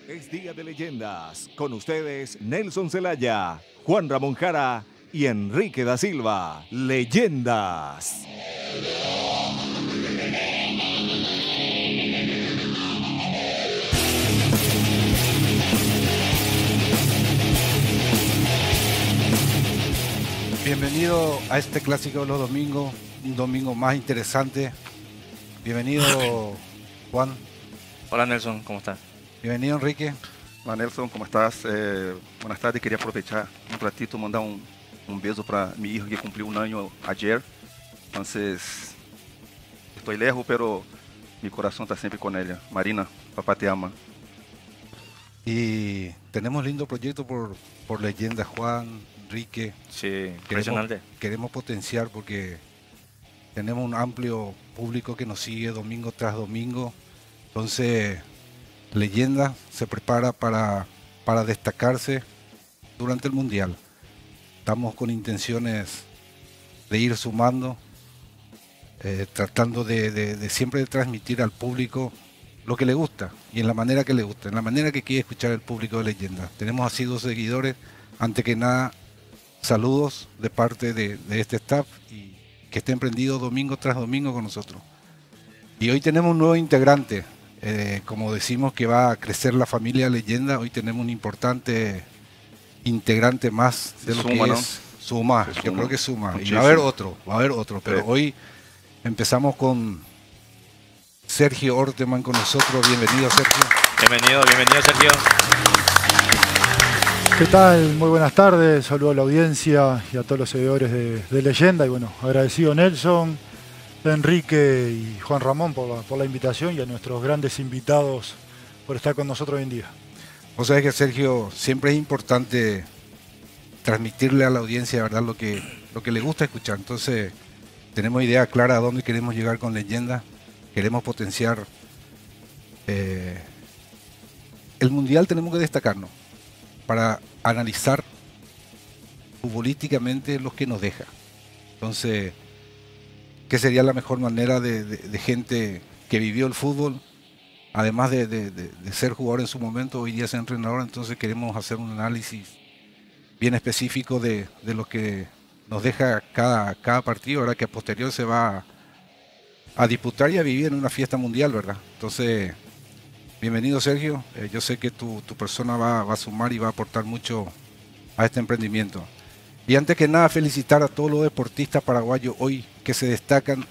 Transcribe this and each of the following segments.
Es Día de Leyendas. Con ustedes, Nelson Zelaya, Juan Ramón Jara y Enrique da Silva. Leyendas. Bienvenido a este clásico de los domingos, un domingo más interesante. Bienvenido, Juan. Hola Nelson, ¿cómo estás? Bienvenido, Enrique. Olá, Nelson, como estás? Buenas tardes, queria aproveitar ratito, mandar beijo para minha hija que cumpriu año ayer. Entonces, estoy lejos, pero mi corazón está siempre con ella. Marina, papá te ama. Y tenemos lindo proyecto por Leyendas, Juan, Enrique. Sí, impresionante. Queremos potenciar porque tenemos un amplio público que nos sigue domingo tras domingo. Entonces, Leyenda se prepara para destacarse durante el Mundial. Estamos con intenciones de ir sumando, tratando de siempre de transmitir al público lo que le gusta y en la manera que le gusta, en la manera que quiere escuchar el público de Leyenda. Tenemos asiduos seguidores. Antes que nada, saludos de parte de este staff y que esté emprendido domingo tras domingo con nosotros. Y hoy tenemos un nuevo integrante. Como decimos que va a crecer la familia Leyenda, hoy tenemos un importante integrante más de lo que ¿no? es suma. Yo creo que suma. Y Muchísimo. va a haber otro, pero Sí. hoy empezamos con Sergio Orteman con nosotros. Bienvenido, Sergio. Bienvenido Sergio. ¿Qué tal? Muy buenas tardes, saludo a la audiencia y a todos los seguidores de Leyenda y bueno, agradecido Nelson, Enrique y Juan Ramón por la invitación y a nuestros grandes invitados por estar con nosotros hoy en día. Vos sabés que, Sergio, siempre es importante transmitirle a la audiencia, ¿verdad?, lo que le gusta escuchar. Entonces, tenemos idea clara a dónde queremos llegar con Leyenda. Queremos potenciar el Mundial. Tenemos que destacarnos para analizar futbolísticamente lo que nos deja. Entonces, ¿qué sería la mejor manera de gente que vivió el fútbol? Además de ser jugador en su momento, hoy día es entrenador. Entonces queremos hacer un análisis bien específico de lo que nos deja cada partido, ¿verdad?, que a posterior se va a disputar y a vivir en una fiesta mundial, ¿verdad? Entonces, bienvenido, Sergio. Yo sé que tu persona va a sumar y va a aportar mucho a este emprendimiento. Y antes que nada, felicitar a todos los deportistas paraguayos hoy que se destacan,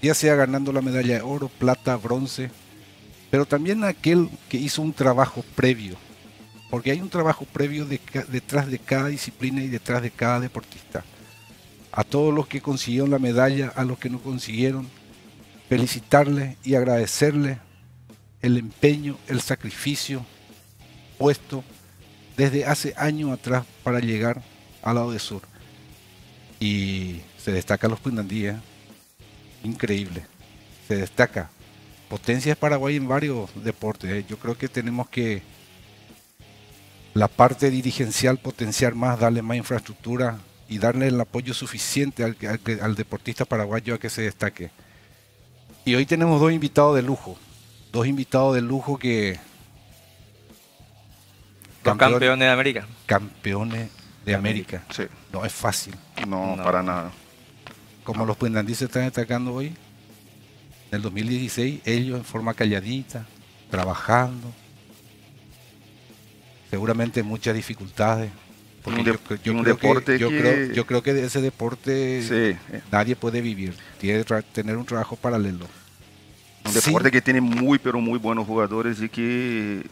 ya sea ganando la medalla de oro, plata, bronce, pero también aquel que hizo un trabajo previo, porque hay un trabajo previo detrás de cada disciplina y detrás de cada deportista. A todos los que consiguieron la medalla, a los que no consiguieron, felicitarles y agradecerles el empeño, el sacrificio puesto desde hace años atrás para llegar al lado de sur. Y se destaca los Pinandíes, increíble, se destaca. Potencia es Paraguay en varios deportes. Yo creo que tenemos que la parte dirigencial potenciar más, darle más infraestructura y darle el apoyo suficiente al deportista paraguayo a que se destaque. Y hoy tenemos dos invitados de lujo que... Dos campeones de América. Campeones de América. Sí. No es fácil. No, No. para nada. Como los Pinandíes se están destacando hoy, en el 2016, ellos en forma calladita, trabajando, seguramente muchas dificultades. Porque yo creo que de ese deporte Sí. nadie puede vivir, tiene que tener un trabajo paralelo. Un deporte que tiene muy, pero muy buenos jugadores y que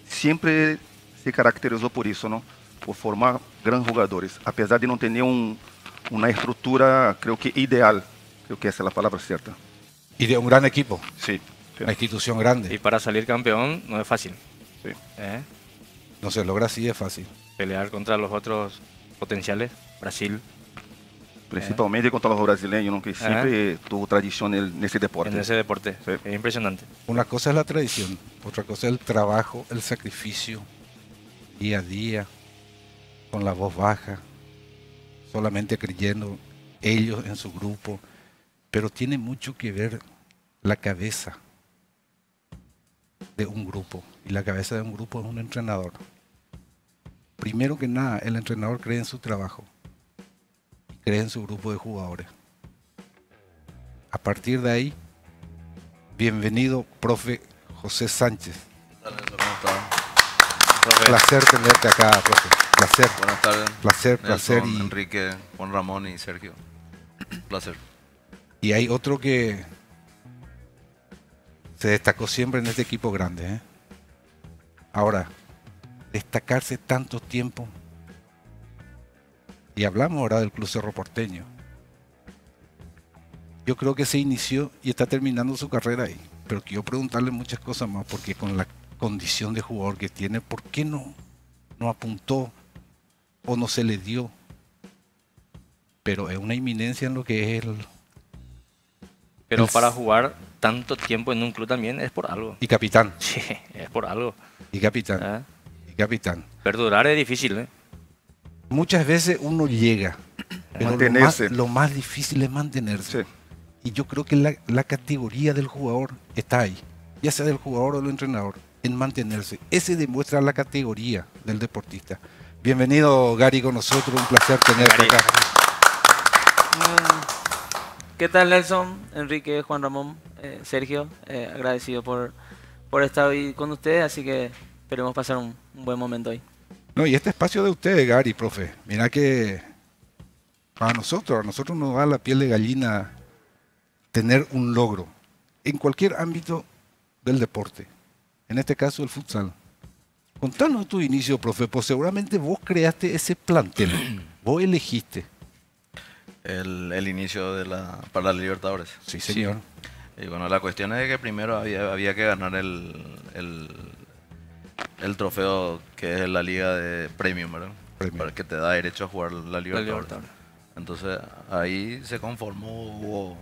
siempre se caracterizó por eso, ¿no? Por formar grandes jugadores, a pesar de no tener una estructura, creo que ideal, creo que esa es la palabra cierta. Y de un gran equipo, Sí. una institución grande. Y para salir campeón no es fácil. Sí. No se logra así de fácil. Pelear contra los otros potenciales, Brasil, Principalmente contra los brasileños, ¿no? Que siempre tuvo tradición en ese deporte. en ese deporte. Sí. Es impresionante. Una cosa es la tradición, otra cosa es el trabajo, el sacrificio, día a día, con la voz baja, solamente creyendo ellos en su grupo, pero tiene mucho que ver la cabeza de un grupo. Y la cabeza de un grupo es un entrenador. Primero que nada, el entrenador cree en su trabajo. Cree en su grupo de jugadores. A partir de ahí, bienvenido, profe José Sánchez. ¿Cómo está? Placer tenerte acá, profe. Placer. Buenas tardes. Placer. Nelson, Y, Enrique, Juan Ramón y Sergio. Placer. y hay otro que se destacó siempre en este equipo grande, ¿eh? Ahora, destacarse tanto tiempo. Y hablamos ahora del Club Cerro Porteño. Yo creo que se inició y está terminando su carrera ahí. Pero quiero preguntarle muchas cosas más, porque con la condición de jugador que tiene, ¿por qué no apuntó o no se le dio? Pero es una inminencia en lo que es el... Pero para jugar tanto tiempo en un club también es por algo. Y capitán. Sí, es por algo. Y capitán. ¿Ah? Y capitán. Perdurar es difícil, ¿eh? Muchas veces uno llega, pero Mantenerse. lo más difícil es mantenerse. Sí. Y yo creo que la categoría del jugador está ahí, ya sea del jugador o del entrenador, en mantenerse. Ese demuestra la categoría del deportista. Bienvenido, Gary, con nosotros. Un placer tenerte Gary. acá. ¿Qué tal, Nelson, Enrique, Juan Ramón, Sergio? Agradecido por estar hoy con ustedes, así que esperemos pasar un buen momento hoy. No, y este espacio de ustedes, Gary, profe, mira que a nosotros nos da la piel de gallina tener un logro en cualquier ámbito del deporte, en este caso el futsal. Contanos tu inicio, profe, pues seguramente vos creaste ese plantel, vos elegiste. El inicio para la Libertadores. Sí, señor. Y bueno, la cuestión es que primero había que ganar el trofeo que es la liga de Premium, ¿verdad? Premium. Para que te da derecho a jugar la Libertadores. Libertadores. Entonces ahí se conformó, hubo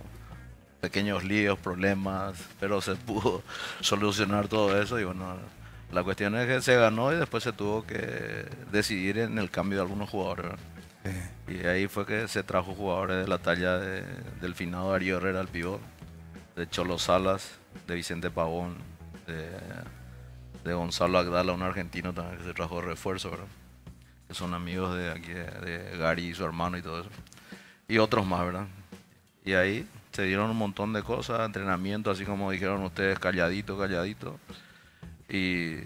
pequeños líos, problemas, pero se pudo solucionar todo eso y bueno, la cuestión es que se ganó y después se tuvo que decidir en el cambio de algunos jugadores, ¿verdad? Y ahí fue que se trajo jugadores de la talla del finado Darío Herrera, el pivot, de Cholo Salas, de Vicente Pavón, de Gonzalo Agdala, un argentino también que se trajo de refuerzo, ¿verdad? Que son amigos de aquí, de Gary y su hermano y todo eso. Y otros más, ¿verdad? Y ahí se dieron un montón de cosas, entrenamiento, así como dijeron ustedes, calladito, calladito. Y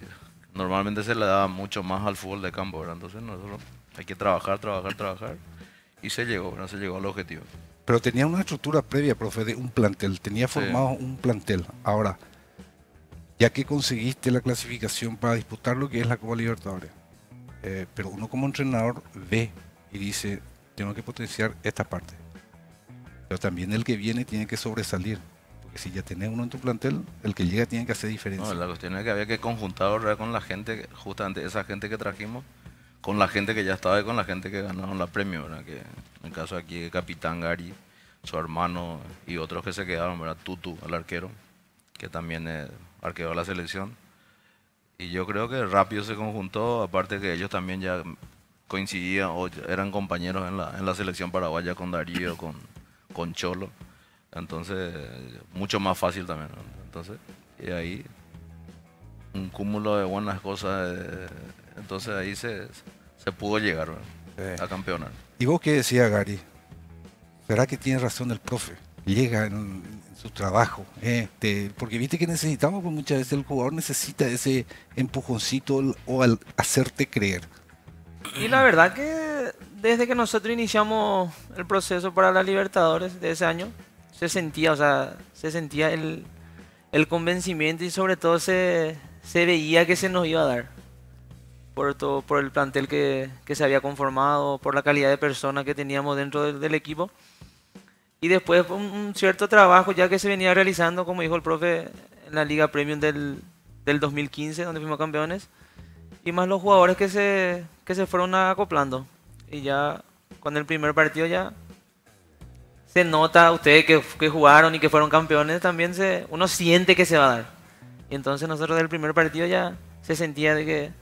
normalmente se le daba mucho más al fútbol de campo, ¿verdad? Entonces nosotros hay que trabajar. Y se llegó, ¿verdad? Se llegó al objetivo. Pero tenía una estructura previa, profe, de un plantel, tenía formado un plantel. Ahora, ya que conseguiste la clasificación para disputar lo que es la Copa Libertadores, pero uno como entrenador ve y dice, tengo que potenciar esta parte. Pero también el que viene tiene que sobresalir. Porque si ya tenés uno en tu plantel, el que llega tiene que hacer diferencia. No, la cuestión es que había que conjuntar, ¿verdad? Con la gente, justamente esa gente que trajimos, con la gente que ya estaba y con la gente que ganaron la premio, ¿verdad? Que en el caso aquí, el capitán Gary, su hermano y otros que se quedaron, ¿verdad? Tutu, el arquero, que también es arquero de la selección. Y yo creo que rápido se conjuntó, aparte que ellos también ya coincidían o eran compañeros en la selección paraguaya con Darío, con Cholo. Entonces, mucho más fácil también, ¿no? Entonces, y ahí un cúmulo de buenas cosas. Entonces ahí se pudo llegar, ¿verdad? A campeonar. ¿Y vos qué decías, Gary? ¿Será que tiene razón el profe? Llega en su trabajo. Porque viste que necesitamos, pues muchas veces el jugador necesita ese empujoncito o al hacerte creer. Y la verdad que desde que nosotros iniciamos el proceso para la Libertadores de ese año, se sentía el convencimiento y sobre todo se veía que se nos iba a dar. Por el plantel que se había conformado, por la calidad de personas que teníamos dentro del equipo. Y después un cierto trabajo ya que se venía realizando, como dijo el profe, en la Liga Premium del 2015, donde fuimos campeones. Y más los jugadores que se fueron acoplando. Y ya con el primer partido ya se nota, ustedes que jugaron y que fueron campeones, también uno siente que se va a dar. Y entonces nosotros del primer partido ya se sentía de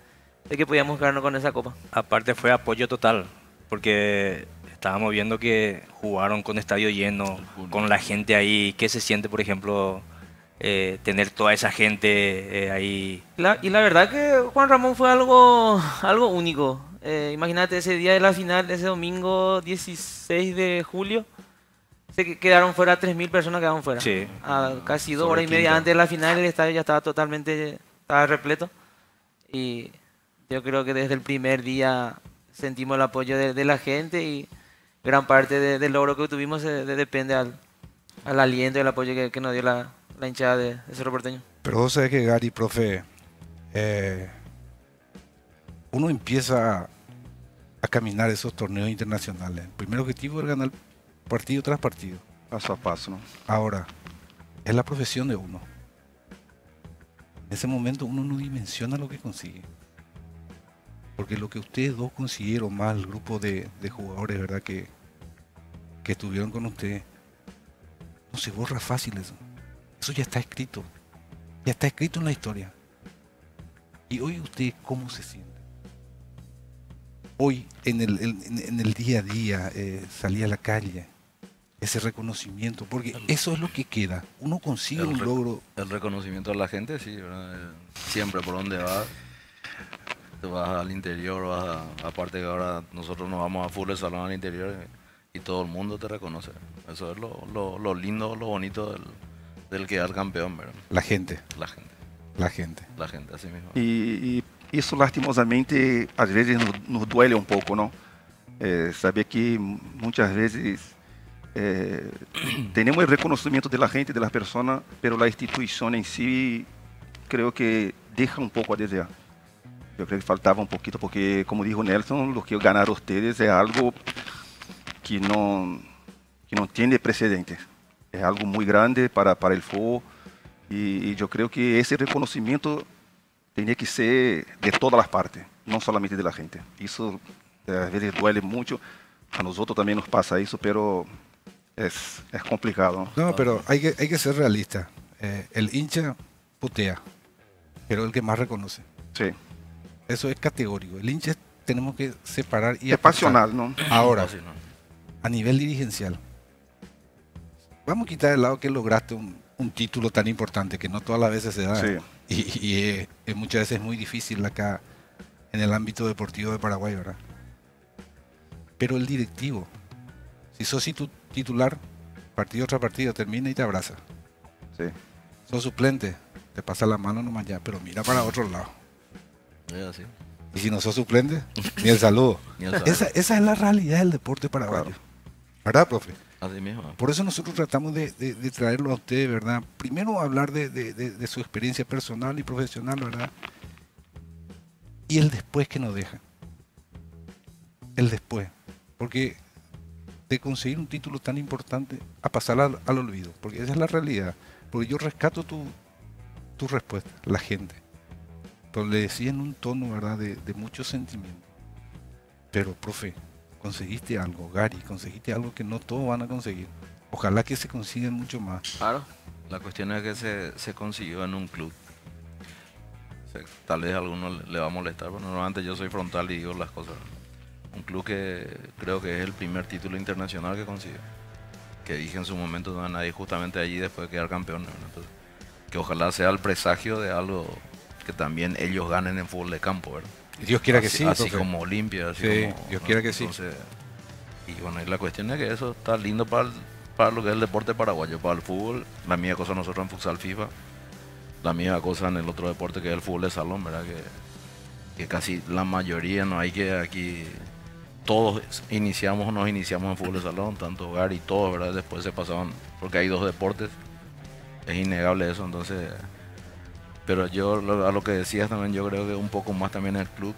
que podíamos quedarnos con esa copa. Aparte fue apoyo total, porque estábamos viendo que jugaron con estadio lleno, con la gente ahí. ¿Qué se siente, por ejemplo, tener toda esa gente ahí. Y la verdad que Juan Ramón fue algo único. Imagínate ese día de la final, ese domingo 16 de julio, quedaron fuera 3.000 personas, quedaron fuera. Sí. A casi 2 Sobre horas y media quinta. antes de la final el estadio ya estaba estaba repleto. Y yo creo que desde el primer día sentimos el apoyo de la gente y gran parte del logro que tuvimos depende al aliento y el apoyo que nos dio la hinchada de Cerro Porteño. Pero vos sabés que Gary, profe, uno empieza a caminar esos torneos internacionales. El primer objetivo es ganar partido tras partido. Paso a paso, ¿no? Ahora, es la profesión de uno. En ese momento uno no dimensiona lo que consigue. Porque lo que ustedes dos consiguieron, más el grupo de jugadores, ¿verdad? Que estuvieron con ustedes, no se borra fácil eso. Eso ya está escrito. Ya está escrito en la historia. Y hoy usted, ¿cómo se siente? Hoy, en el día a día, salir a la calle, ese reconocimiento, porque eso es lo que queda. Uno consigue un logro. El reconocimiento de la gente, sí, ¿verdad? Siempre por donde vas. Te vas al interior, aparte que ahora nosotros nos vamos a full el salón al interior y todo el mundo te reconoce. Eso es lo lindo, lo bonito del quedar campeón, ¿verdad? La gente. La gente. La gente. La gente, así mismo. E isso, lastimosamente, às vezes nos duele um pouco, não? Saber que muitas vezes temos o reconhecimento da gente, das pessoas, mas a instituição em si, creio que deixa um pouco a desejar. Eu creio que faltava um pouquinho, porque, como dijo Nelson, o que ganaram ustedes é algo que não tem precedentes. É algo muito grande para o fútbol e eu creio que esse reconhecimento tenía que ser de todas las partes, no solamente de la gente. Eso a veces duele mucho, a nosotros también nos pasa eso, pero es complicado. No, pero hay que ser realista. El hincha putea, pero el que más reconoce. Sí. Eso es categórico. El hincha tenemos que separar y Es pasional, ¿no? Ahora, Sí, ¿no? a nivel dirigencial, vamos a quitar de lado que lograste un título tan importante que no todas las veces se da. Sí. Y muchas veces es muy difícil acá en el ámbito deportivo de Paraguay, ¿verdad? Pero el directivo, si sos titular, partido tras partido, termina y te abraza. Sí. Sos suplente, te pasa la mano nomás ya, pero mira para otro lado. Es así. Y si no sos suplente, ni el saludo. Ni el saludo. Esa es la realidad del deporte paraguayo. Claro. ¿Verdad, profe? Así mismo. Por eso nosotros tratamos de traerlo a usted, ¿verdad? Primero hablar de su experiencia personal y profesional, ¿verdad? Y el después que nos deja. El después. Porque de conseguir un título tan importante a pasar al olvido. Porque esa es la realidad. Porque yo rescato tu respuesta, la gente. Pero le decía en un tono, ¿verdad? De mucho sentimiento. Pero, profe, conseguiste algo, Gary, conseguiste algo que no todos van a conseguir. Ojalá que se consigan mucho más. Claro. La cuestión es que se consiguió en un club. O sea, tal vez a alguno le va a molestar, pero normalmente yo soy frontal y digo las cosas. Un club que creo que es el primer título internacional que consiguió. Que dije en su momento, no, nadie justamente allí después de quedar campeón. Entonces, que ojalá sea el presagio de algo que también ellos ganen en fútbol de campo, ¿verdad? Dios quiera que Así, sí. así profe. como Olimpia, así Sí, como, Dios ¿no? quiera que sí. Entonces, y bueno, y la cuestión es que eso está lindo para lo que es el deporte paraguayo, para el fútbol. La misma cosa nosotros en futsal FIFA, la misma cosa en el otro deporte que es el fútbol de salón, ¿verdad? Que casi la mayoría, no hay que aquí, todos iniciamos o nos iniciamos en fútbol de salón, tanto Gary y todos, ¿verdad? Después se pasaban, porque hay dos deportes, es innegable eso, entonces... Pero yo, a lo que decías también, yo creo que un poco más también el club,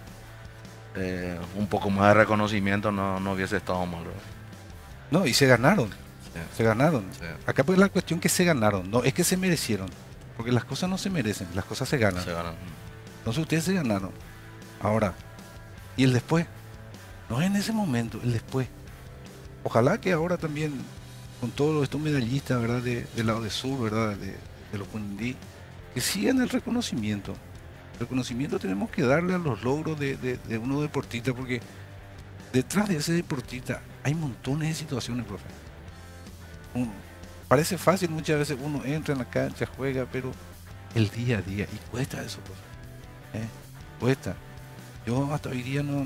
un poco más de reconocimiento no hubiese estado mal, ¿verdad? No, y se ganaron. Sí. Se ganaron. Sí. Acá pues la cuestión que se ganaron, no es que se merecieron. Porque las cosas no se merecen, las cosas se ganan. Se ganan. Entonces ustedes se ganaron. Ahora, ¿y el después? No es en ese momento, el después. Ojalá que ahora también, con todos estos medallistas, ¿verdad? Del lado de sur, ¿verdad? De los Cundí, que sigan el reconocimiento. El reconocimiento tenemos que darle a los logros de uno deportista, porque detrás de ese deportista hay montones de situaciones, profe. parece fácil, muchas veces uno entra en la cancha, juega, pero el día a día, y cuesta eso, pues, cuesta. Yo hasta hoy día no.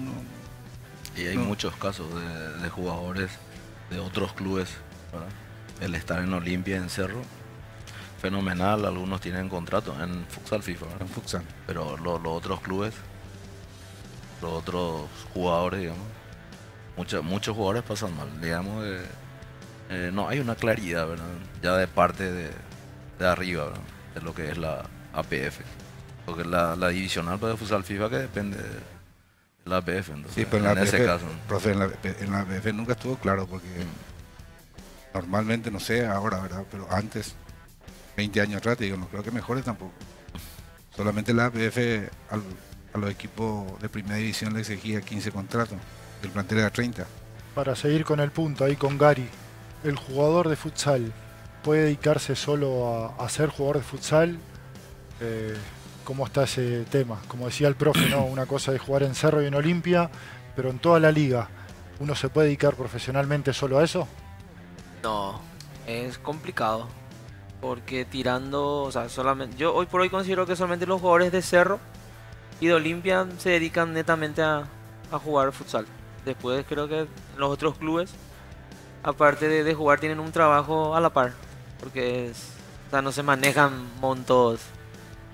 Y hay muchos casos de jugadores de otros clubes, ¿verdad? El estar en Olimpia, en Cerro, fenomenal, algunos tienen contrato en futsal FIFA, ¿verdad? En futsal. Pero los otros clubes, los otros jugadores, digamos, muchos jugadores pasan mal, digamos, no hay una claridad, ¿verdad? Ya de parte de arriba, ¿verdad? De lo que es la APF, porque la divisional de futsal FIFA que depende de la APF, entonces, sí, pero en ese caso. Profe, en la APF nunca estuvo claro, porque normalmente, no sé ahora, ¿verdad? Pero antes, 20 años atrás, te digo, no creo que mejore tampoco. Solamente la APF a los equipos de primera división le exigía 15 contratos, del plantel era 30. Para seguir con el punto ahí con Gary, ¿el jugador de futsal puede dedicarse solo a ser jugador de futsal? ¿Cómo está ese tema? Como decía el profe, ¿no? Una cosa es jugar en Cerro y en Olimpia, pero en toda la liga, ¿uno se puede dedicar profesionalmente solo a eso? No, es complicado. Porque tirando, o sea, solamente, yo hoy por hoy considero que solamente los jugadores de Cerro y de Olimpia se dedican netamente a jugar futsal. Después creo que los otros clubes, aparte de jugar, tienen un trabajo a la par. Porque o sea, no se manejan montos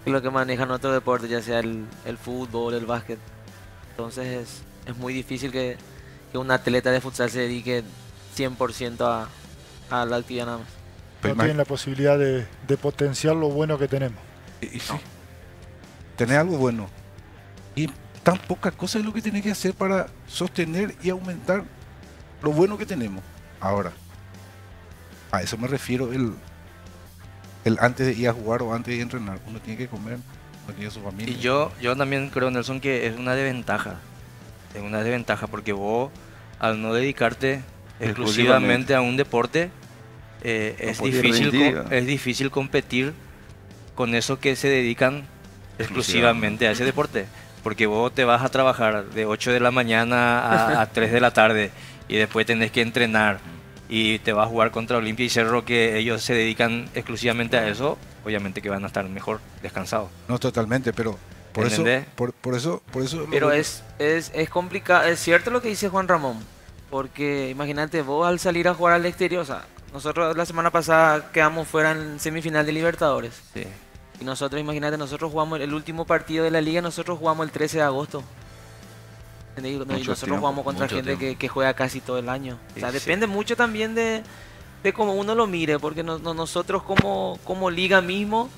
lo que manejan otros deportes, ya sea el fútbol, el básquet. Entonces es muy difícil que un atleta de futsal se dedique 100% a la actividad nada más. No tienen la posibilidad de potenciar lo bueno que tenemos. Y sí, tener algo bueno. Y tan poca cosa es lo que tiene que hacer para sostener y aumentar lo bueno que tenemos. Ahora, a eso me refiero el antes de ir a jugar o antes de ir a entrenar. Uno tiene que comer, uno tiene su familia. Y yo también creo, Nelson, que es una desventaja. Es una desventaja porque vos, al no dedicarte exclusivamente a un deporte, es difícil competir con esos que se dedican exclusivamente a ese deporte. Porque vos te vas a trabajar de 8 de la mañana a 3 de la tarde y después tenés que entrenar y te vas a jugar contra Olimpia y Cerro, que ellos se dedican exclusivamente a eso. Obviamente que van a estar mejor descansados. No, totalmente, pero por eso, por eso. Pero es complicado, es cierto lo que dice Juan Ramón, porque imagínate vos al salir a jugar al exterior, o sea, nosotros la semana pasada quedamos fuera en semifinal de Libertadores. Sí. Y nosotros, imagínate, nosotros jugamos el último partido de la liga, nosotros jugamos el 13 de agosto. Y nosotros jugamos contra gente que juega casi todo el año. O sea, depende mucho también de cómo uno lo mire, porque nosotros como liga mismo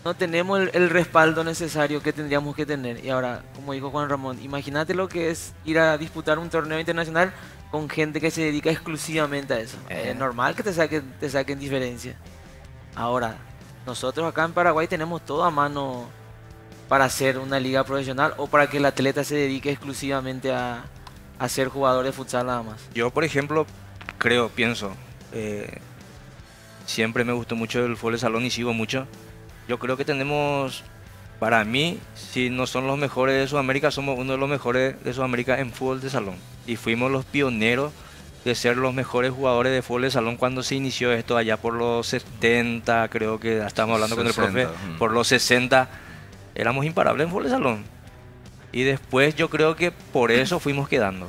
no tenemos el respaldo necesario que tendríamos que tener. Y ahora, como dijo Juan Ramón, imagínate lo que es ir a disputar un torneo internacional con gente que se dedica exclusivamente a eso. Es normal que te saquen diferencia. Ahora, nosotros acá en Paraguay tenemos todo a mano para hacer una liga profesional o para que el atleta se dedique exclusivamente a ser jugador de futsal nada más. Yo, por ejemplo, pienso, siempre me gustó mucho el fútbol de salón y sigo mucho. Yo creo que tenemos, para mí, si no son los mejores de Sudamérica, somos uno de los mejores de Sudamérica en fútbol de salón. Y fuimos los pioneros de ser los mejores jugadores de fútbol de salón cuando se inició esto allá por los 70, creo que estábamos hablando 60, con el profe, por los 60, éramos imparables en fútbol de salón. Y después yo creo que por eso fuimos quedando,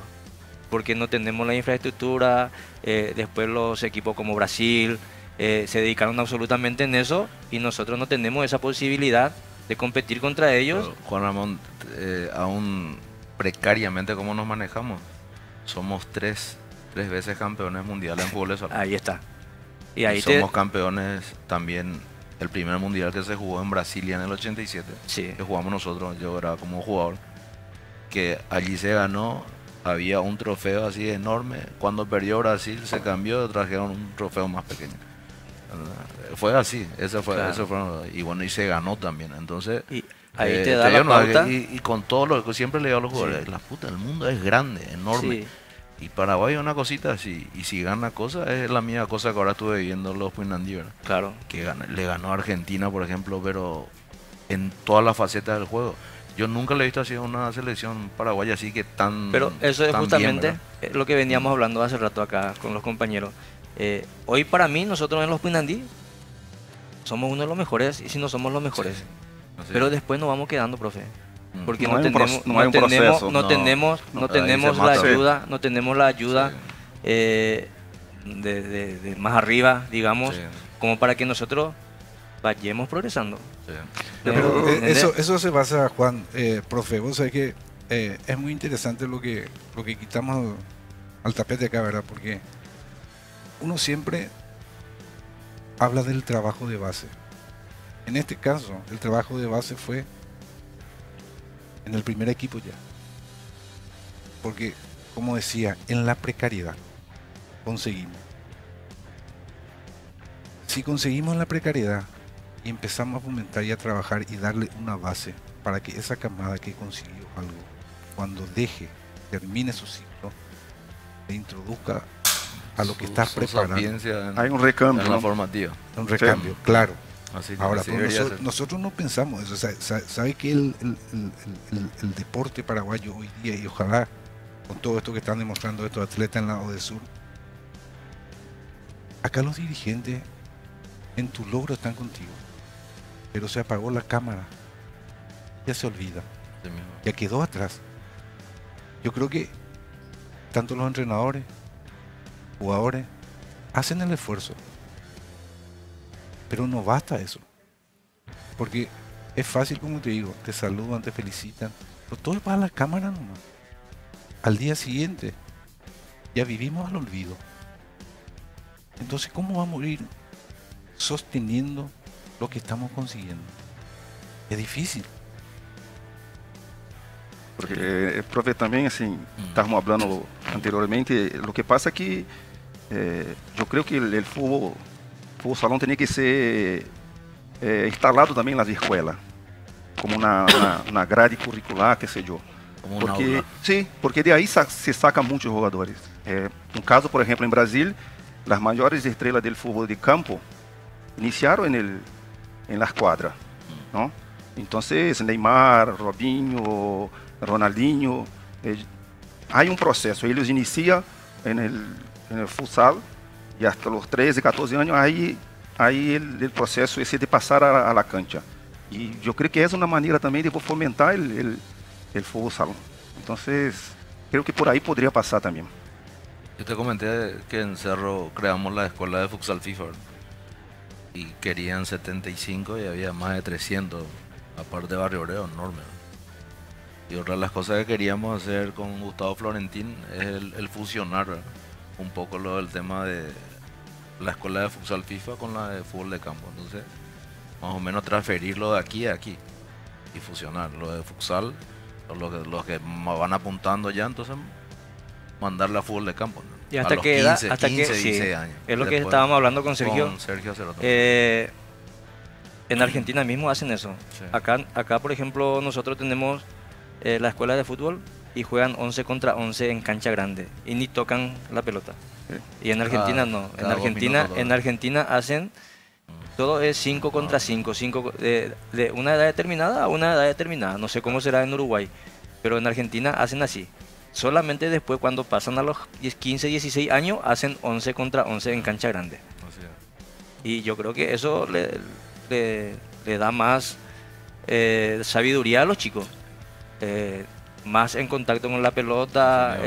porque no tenemos la infraestructura, después los equipos como Brasil se dedicaron absolutamente en eso y nosotros no tenemos esa posibilidad de competir contra ellos. Pero, Juan Ramón, aún precariamente como nos manejamos, somos tres veces campeones mundiales en fútbol de salón. Ahí está. Y ahí somos campeones también. El primer mundial que se jugó en Brasilia en el 87, sí, que jugamos nosotros, yo era como jugador, que allí se ganó, había un trofeo así enorme. Cuando perdió Brasil se cambió, trajeron un trofeo más pequeño. Fue así, eso fue, y bueno, y se ganó también. Entonces, y ahí te da la pauta. Y con todo lo que siempre le digo a los jugadores, sí, la puta, el mundo es grande, enorme. Sí. Y Paraguay es una cosita así, y si gana cosas, es la misma cosa que ahora estuve viendo los Puinandí, ¿verdad? Claro. Que le ganó a Argentina, por ejemplo, pero en todas las facetas del juego. Yo nunca le he visto así una selección paraguaya así que tan. Pero eso es tan justamente bien, lo que veníamos hablando hace rato acá con los compañeros. Hoy para mí, nosotros en los Pinandí somos uno de los mejores, y si no somos los mejores. Así Pero es. después nos vamos quedando, profe. Porque No no hay un tenemos, no hay un proceso. no No, tenemos ahí la se mata. ayuda, no tenemos la ayuda Sí. de más arriba, digamos, Sí, como para que nosotros vayamos progresando. sí. Pero, ¿Entendés? eso se basa, Juan, profe, vos sabés que es muy interesante lo que quitamos al tapete acá, ¿verdad? Porque uno siempre habla del trabajo de base. En este caso, el trabajo de base fue en el primer equipo ya. Porque, como decía, en la precariedad conseguimos. Si conseguimos la precariedad y empezamos a fomentar y a trabajar y darle una base para que esa camada que consiguió algo, cuando termine su ciclo, le introduzca a lo que está Su preparando. sapiencia Hay un recambio, en la ¿no? formativa. Un recambio, claro. Así, Ahora, así pero debería nosotros, ser. nosotros no pensamos eso. ¿Sabe que el deporte paraguayo hoy día, y ojalá con todo esto que están demostrando estos atletas en la ODESUR, acá los dirigentes en tu logro están contigo, pero se apagó la cámara, ya se olvida, Sí mismo. ya quedó atrás. Yo creo que tanto los entrenadores, jugadores, hacen el esfuerzo, pero no basta eso, porque es fácil, como te digo, te saludan, te felicitan, pero todo es para la cámara nomás. Al día siguiente ya vivimos al olvido. Entonces, ¿cómo vamos a ir sosteniendo lo que estamos consiguiendo? Es difícil. Porque, profe, também, assim, estávamos falando anteriormente, o que passa é que eu creio que o fútbol salão tinha que ser instalado também nas escolas, como na grade curricular, que sei eu. Como un Porque, aula. sim, porque de aí se saca muitos jogadores. Um caso, por exemplo, em Brasil, as maiores estrelas do futebol de campo iniciaram em las quadras, não? Então, Neymar, Robinho, Ronaldinho, há um processo. Eles iniciam no futsal e até os 13, 14 anos, aí o processo esse de passar a la cancha. E eu creio que essa é uma maneira também de fomentar o fútbol salão. Então, creio que por aí poderia passar também. Yo te comenté que en Cerro creamos la escuela de futsal FIFA, ¿verdad? Y querían 75 y había más de 300, aparte de Barrio Obrero, enorme, ¿verdad? Y otra de las cosas que queríamos hacer con Gustavo Florentín es el fusionar, ¿verdad? Un poco lo del tema de la escuela de futsal FIFA con la de fútbol de campo. Entonces, más o menos transferirlo de aquí a aquí y fusionar lo de futsal, los que van apuntando ya, entonces mandarla a fútbol de campo, ¿no? ¿Y A hasta los qué edad? 15, Hasta 15, qué, sí, 16 años. es lo que Después, estábamos hablando con Sergio. Con Sergio Ceroto. En Argentina mismo hacen eso. Sí. Acá, por ejemplo, nosotros tenemos la escuela de fútbol y juegan 11 contra 11 en cancha grande y ni tocan la pelota. Y en Argentina no. En cada 2 Argentina, minutos, en Argentina hacen todo es 5 contra 5, de una edad determinada a una edad determinada. No sé cómo será en Uruguay, pero en Argentina hacen así. Solamente después, cuando pasan a los 15, 16 años, hacen 11 contra 11 en cancha grande. Así es. Y yo creo que eso le da más sabiduría a los chicos. Más en contacto con la pelota.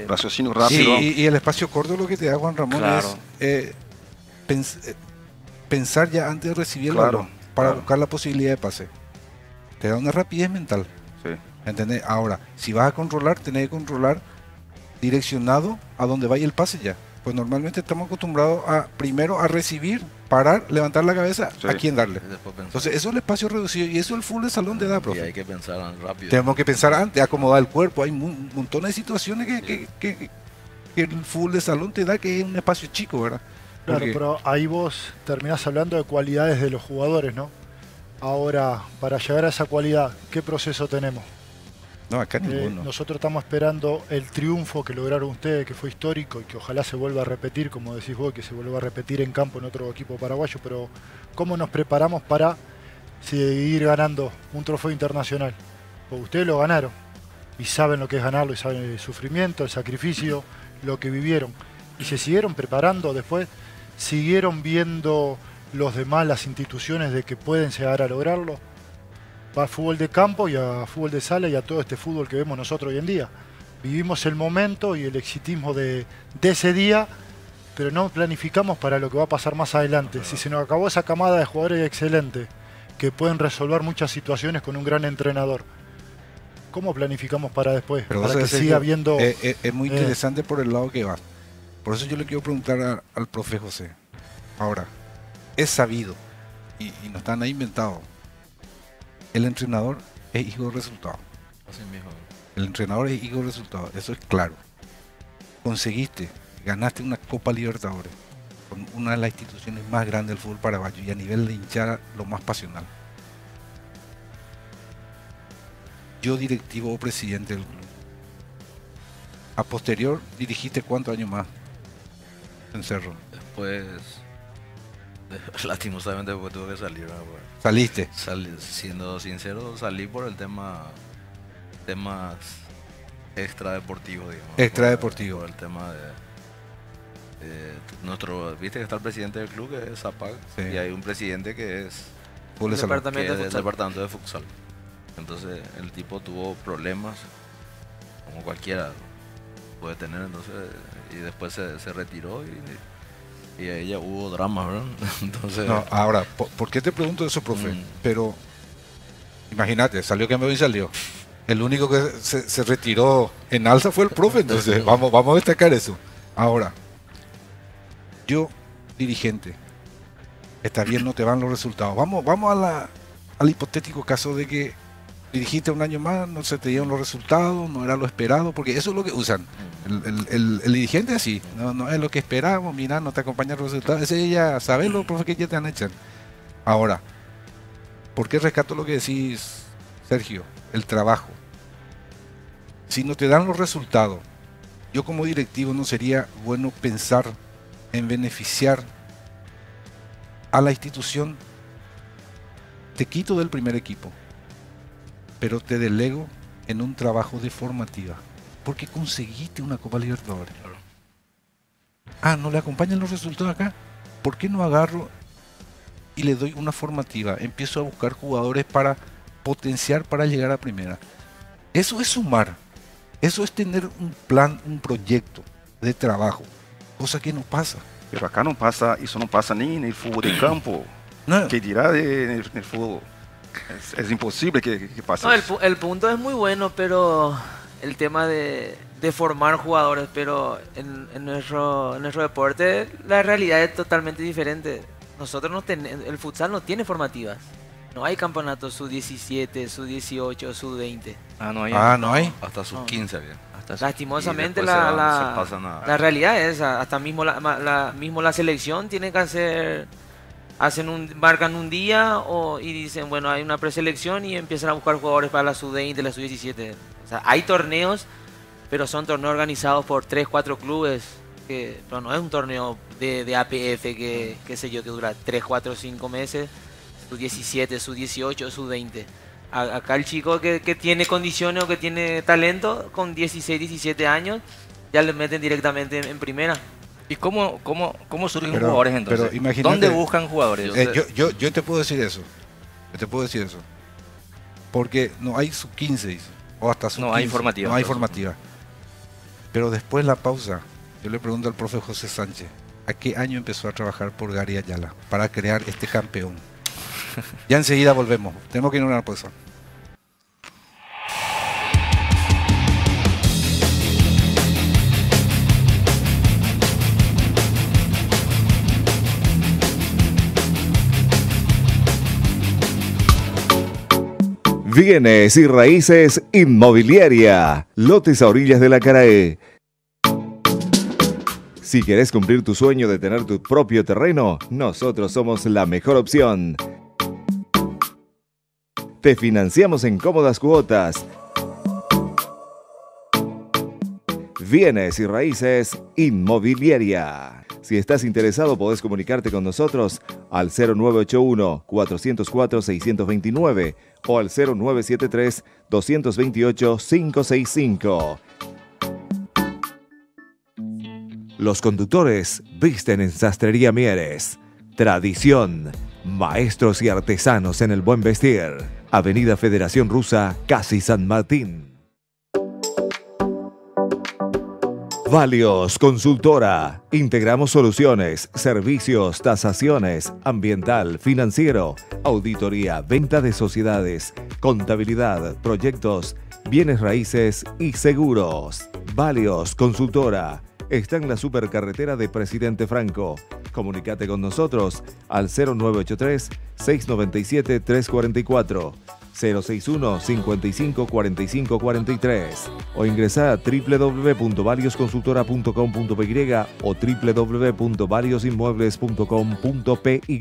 Raciocínio Sí, rápido. y el espacio corto lo que te da Juan Ramón Claro. es pensar ya antes de recibir el Claro, balón para claro. buscar la posibilidad de pase. Te da una rapidez mental. Sí. ¿Entendés? Ahora, si vas a controlar, tenés que controlar direccionado a donde vaya el pase ya. Pues normalmente estamos acostumbrados primero a recibir, parar, levantar la cabeza, Sí. a quién darle. Y después pensar. Entonces, eso es el espacio reducido y eso es el fútbol de salón de edad, Y profe. hay que pensar rápido. Tenemos que pensar antes, acomodar el cuerpo. Hay un montón de situaciones que el fútbol de salón te da, que es un espacio chico, ¿verdad? Claro, Porque- pero ahí vos terminás hablando de cualidades de los jugadores, ¿no? Ahora, para llegar a esa cualidad, ¿qué proceso tenemos? No, acá ninguno. Nosotros estamos esperando el triunfo que lograron ustedes, que fue histórico y que ojalá se vuelva a repetir, como decís vos, que se vuelva a repetir en campo en otro equipo paraguayo, pero ¿cómo nos preparamos para seguir ganando un trofeo internacional? Porque ustedes lo ganaron y saben lo que es ganarlo y saben el sufrimiento, el sacrificio, lo que vivieron y se siguieron preparando después. ¿siguieron viendo los demás, las instituciones, de que pueden llegar a lograrlo? Va a fútbol de campo y a fútbol de sala y a todo este fútbol que vemos nosotros hoy en día. Vivimos el momento y el exitismo de ese día, pero no planificamos para lo que va a pasar más adelante. Si se nos acabó esa camada de jugadores excelentes que pueden resolver muchas situaciones con un gran entrenador, ¿cómo planificamos para después? Pero para que siga habiendo... Es muy interesante por el lado que va. Por eso yo le quiero preguntar al profe José. Ahora, es sabido, y no están ahí inventados, el entrenador es hijo de resultado. Así mismo. El entrenador es hijo de resultado, eso es claro. Ganaste una Copa Libertadores con una de las instituciones más grandes del fútbol paraguayo y a nivel de hinchada lo más pasional. Yo directivo o presidente del club. A posterior dirigiste ¿cuántos años más en Cerro? Después, lastimosamente, porque tuve que salir. ¿Saliste? Siendo sincero, salí por el temas extradeportivos, digamos. Extradeportivo. Por el tema de viste que está el presidente del club, que es Zapag, sí. Y hay un presidente que es del departamento de futsal. Entonces el tipo tuvo problemas, como cualquiera puede tener, entonces, y después se retiró y ahí ya hubo drama, ¿verdad? Entonces, no, ahora, ¿por qué te pregunto eso, profe? Pero imagínate, salió campeón y salió. El único que se retiró en alza fue el profe, entonces vamos a destacar eso. Ahora, yo, dirigente, está bien, no te van los resultados. Vamos al hipotético caso de que dirigiste un año más, no se te dieron los resultados, no era lo esperado, porque eso es lo que usan. El dirigente así, no es lo que esperábamos, mira, no te acompañan los resultados. Ese ya sabes lo, profe, que ya te han hecho. Ahora, ¿por qué rescato lo que decís, Sergio? El trabajo. Si no te dan los resultados, yo como directivo no sería bueno pensar en beneficiar a la institución. Te quito del primer equipo, pero te delego en un trabajo de formativa, porque conseguiste una Copa Libertadores. No le acompañan los resultados acá. ¿Por qué no agarro y le doy una formativa? Empiezo a buscar jugadores para potenciar para llegar a primera. Eso es sumar. Eso es tener un plan, un proyecto de trabajo, cosa que no pasa. Pero acá no pasa, eso no pasa ni en el fútbol de campo. No. ¿Qué dirá en el fútbol? Es imposible que pase. No, eso. el punto es muy bueno, pero el tema de formar jugadores, pero en nuestro deporte la realidad es totalmente diferente. Nosotros el futsal no tiene formativas. No hay campeonatos sub-17, sub-18, sub-20. No hay. Hasta sub-15 había. Lastimosamente la realidad es esa. Hasta mismo la selección tiene que hacer... marcan un día y dicen, bueno, hay una preselección y empiezan a buscar jugadores para la sub-20, la sub-17. O sea, hay torneos, pero son torneos organizados por 3, 4 clubes. Pero no es un torneo de APF que sé yo, que dura 3, 4, 5 meses. Sub-17, sub-18, sub-20. Acá el chico que tiene condiciones o que tiene talento, con 16, 17 años, ya le meten directamente en primera. ¿Y cómo surgen jugadores entonces? Pero imagínate, ¿dónde buscan jugadores? Yo te puedo decir eso. Porque no hay sub-15 o hasta sub-15. No hay formativa. No hay formativa. Pero después la pausa, yo le pregunto al profe José Sánchez, ¿a qué año empezó a trabajar por Gary Ayala para crear este campeón? Ya enseguida volvemos. Tenemos que ir a una pausa. Bienes y raíces inmobiliaria. Lotes a orillas de la Carae. Si querés cumplir tu sueño de tener tu propio terreno, nosotros somos la mejor opción. Te financiamos en cómodas cuotas. Bienes y raíces inmobiliaria. Si estás interesado, podés comunicarte con nosotros al 0981-404-629 o al 0973-228-565. Los conductores visten en Sastrería Mieres. Tradición, maestros y artesanos en el buen vestir. Avenida Federación Rusa, casi San Martín. Valios Consultora. Integramos soluciones, servicios, tasaciones, ambiental, financiero, auditoría, venta de sociedades, contabilidad, proyectos, bienes raíces y seguros. Valios Consultora. Está en la supercarretera de Presidente Franco. Comunícate con nosotros al 0983-697-344, 061-5545-43 o ingresar a www.valiosconsultora.com.py o www.valiosinmuebles.com.py.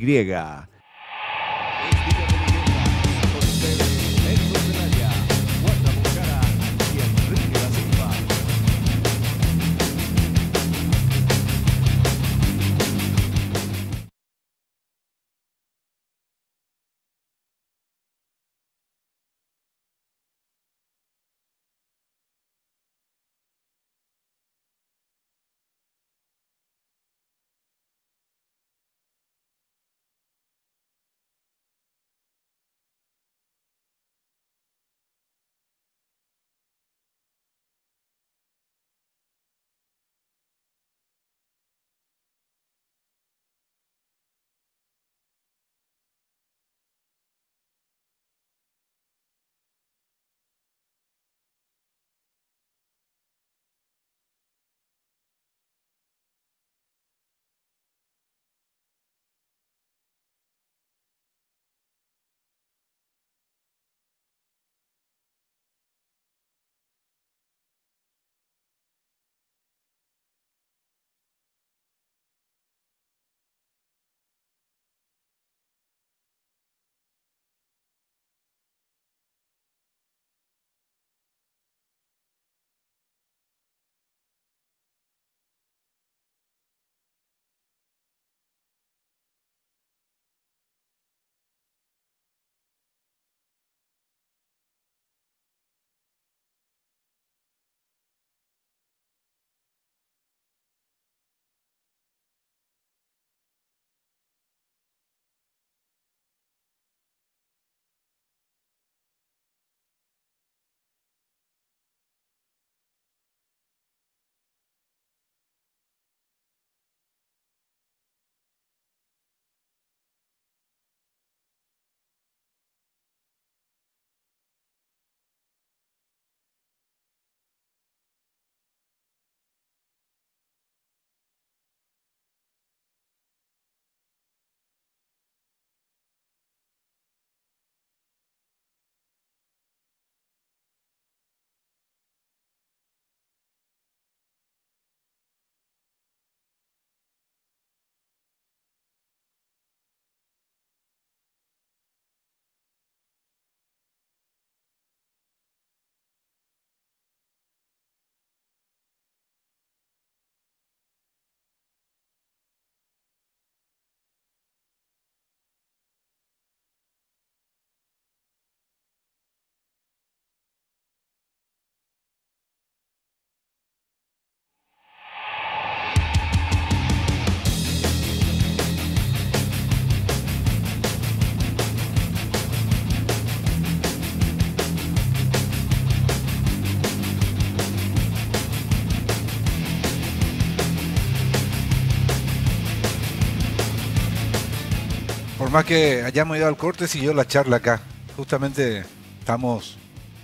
Por más que hayamos ido al corte, siguió la charla acá. Justamente estamos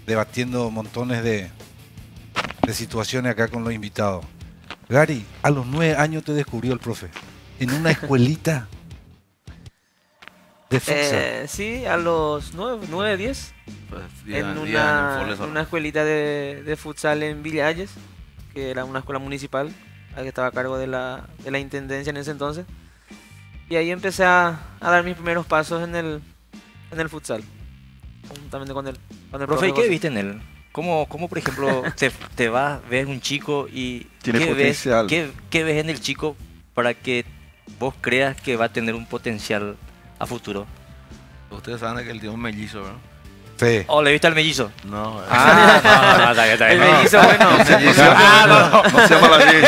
debatiendo montones de situaciones acá con los invitados. Gary, a los 9 años te descubrió el profe. En una escuelita de futsal. Sí, a los 9, 10. Pues, En una escuelita de futsal en Villa Ayes, que era una escuela municipal, la que estaba a cargo de la intendencia en ese entonces. Y ahí empecé a dar mis primeros pasos en el futsal, juntamente con el Profe, ¿y qué viste en él? ¿Cómo por ejemplo, te vas, ves un chico y Tiene potencial. ¿qué ves en el chico para que vos creas que va a tener un potencial a futuro? Ustedes saben que el tío es mellizo, ¿verdad? Sí. ¿O le viste al mellizo? No, Está bien. El mellizo, bueno. No se llama la ley.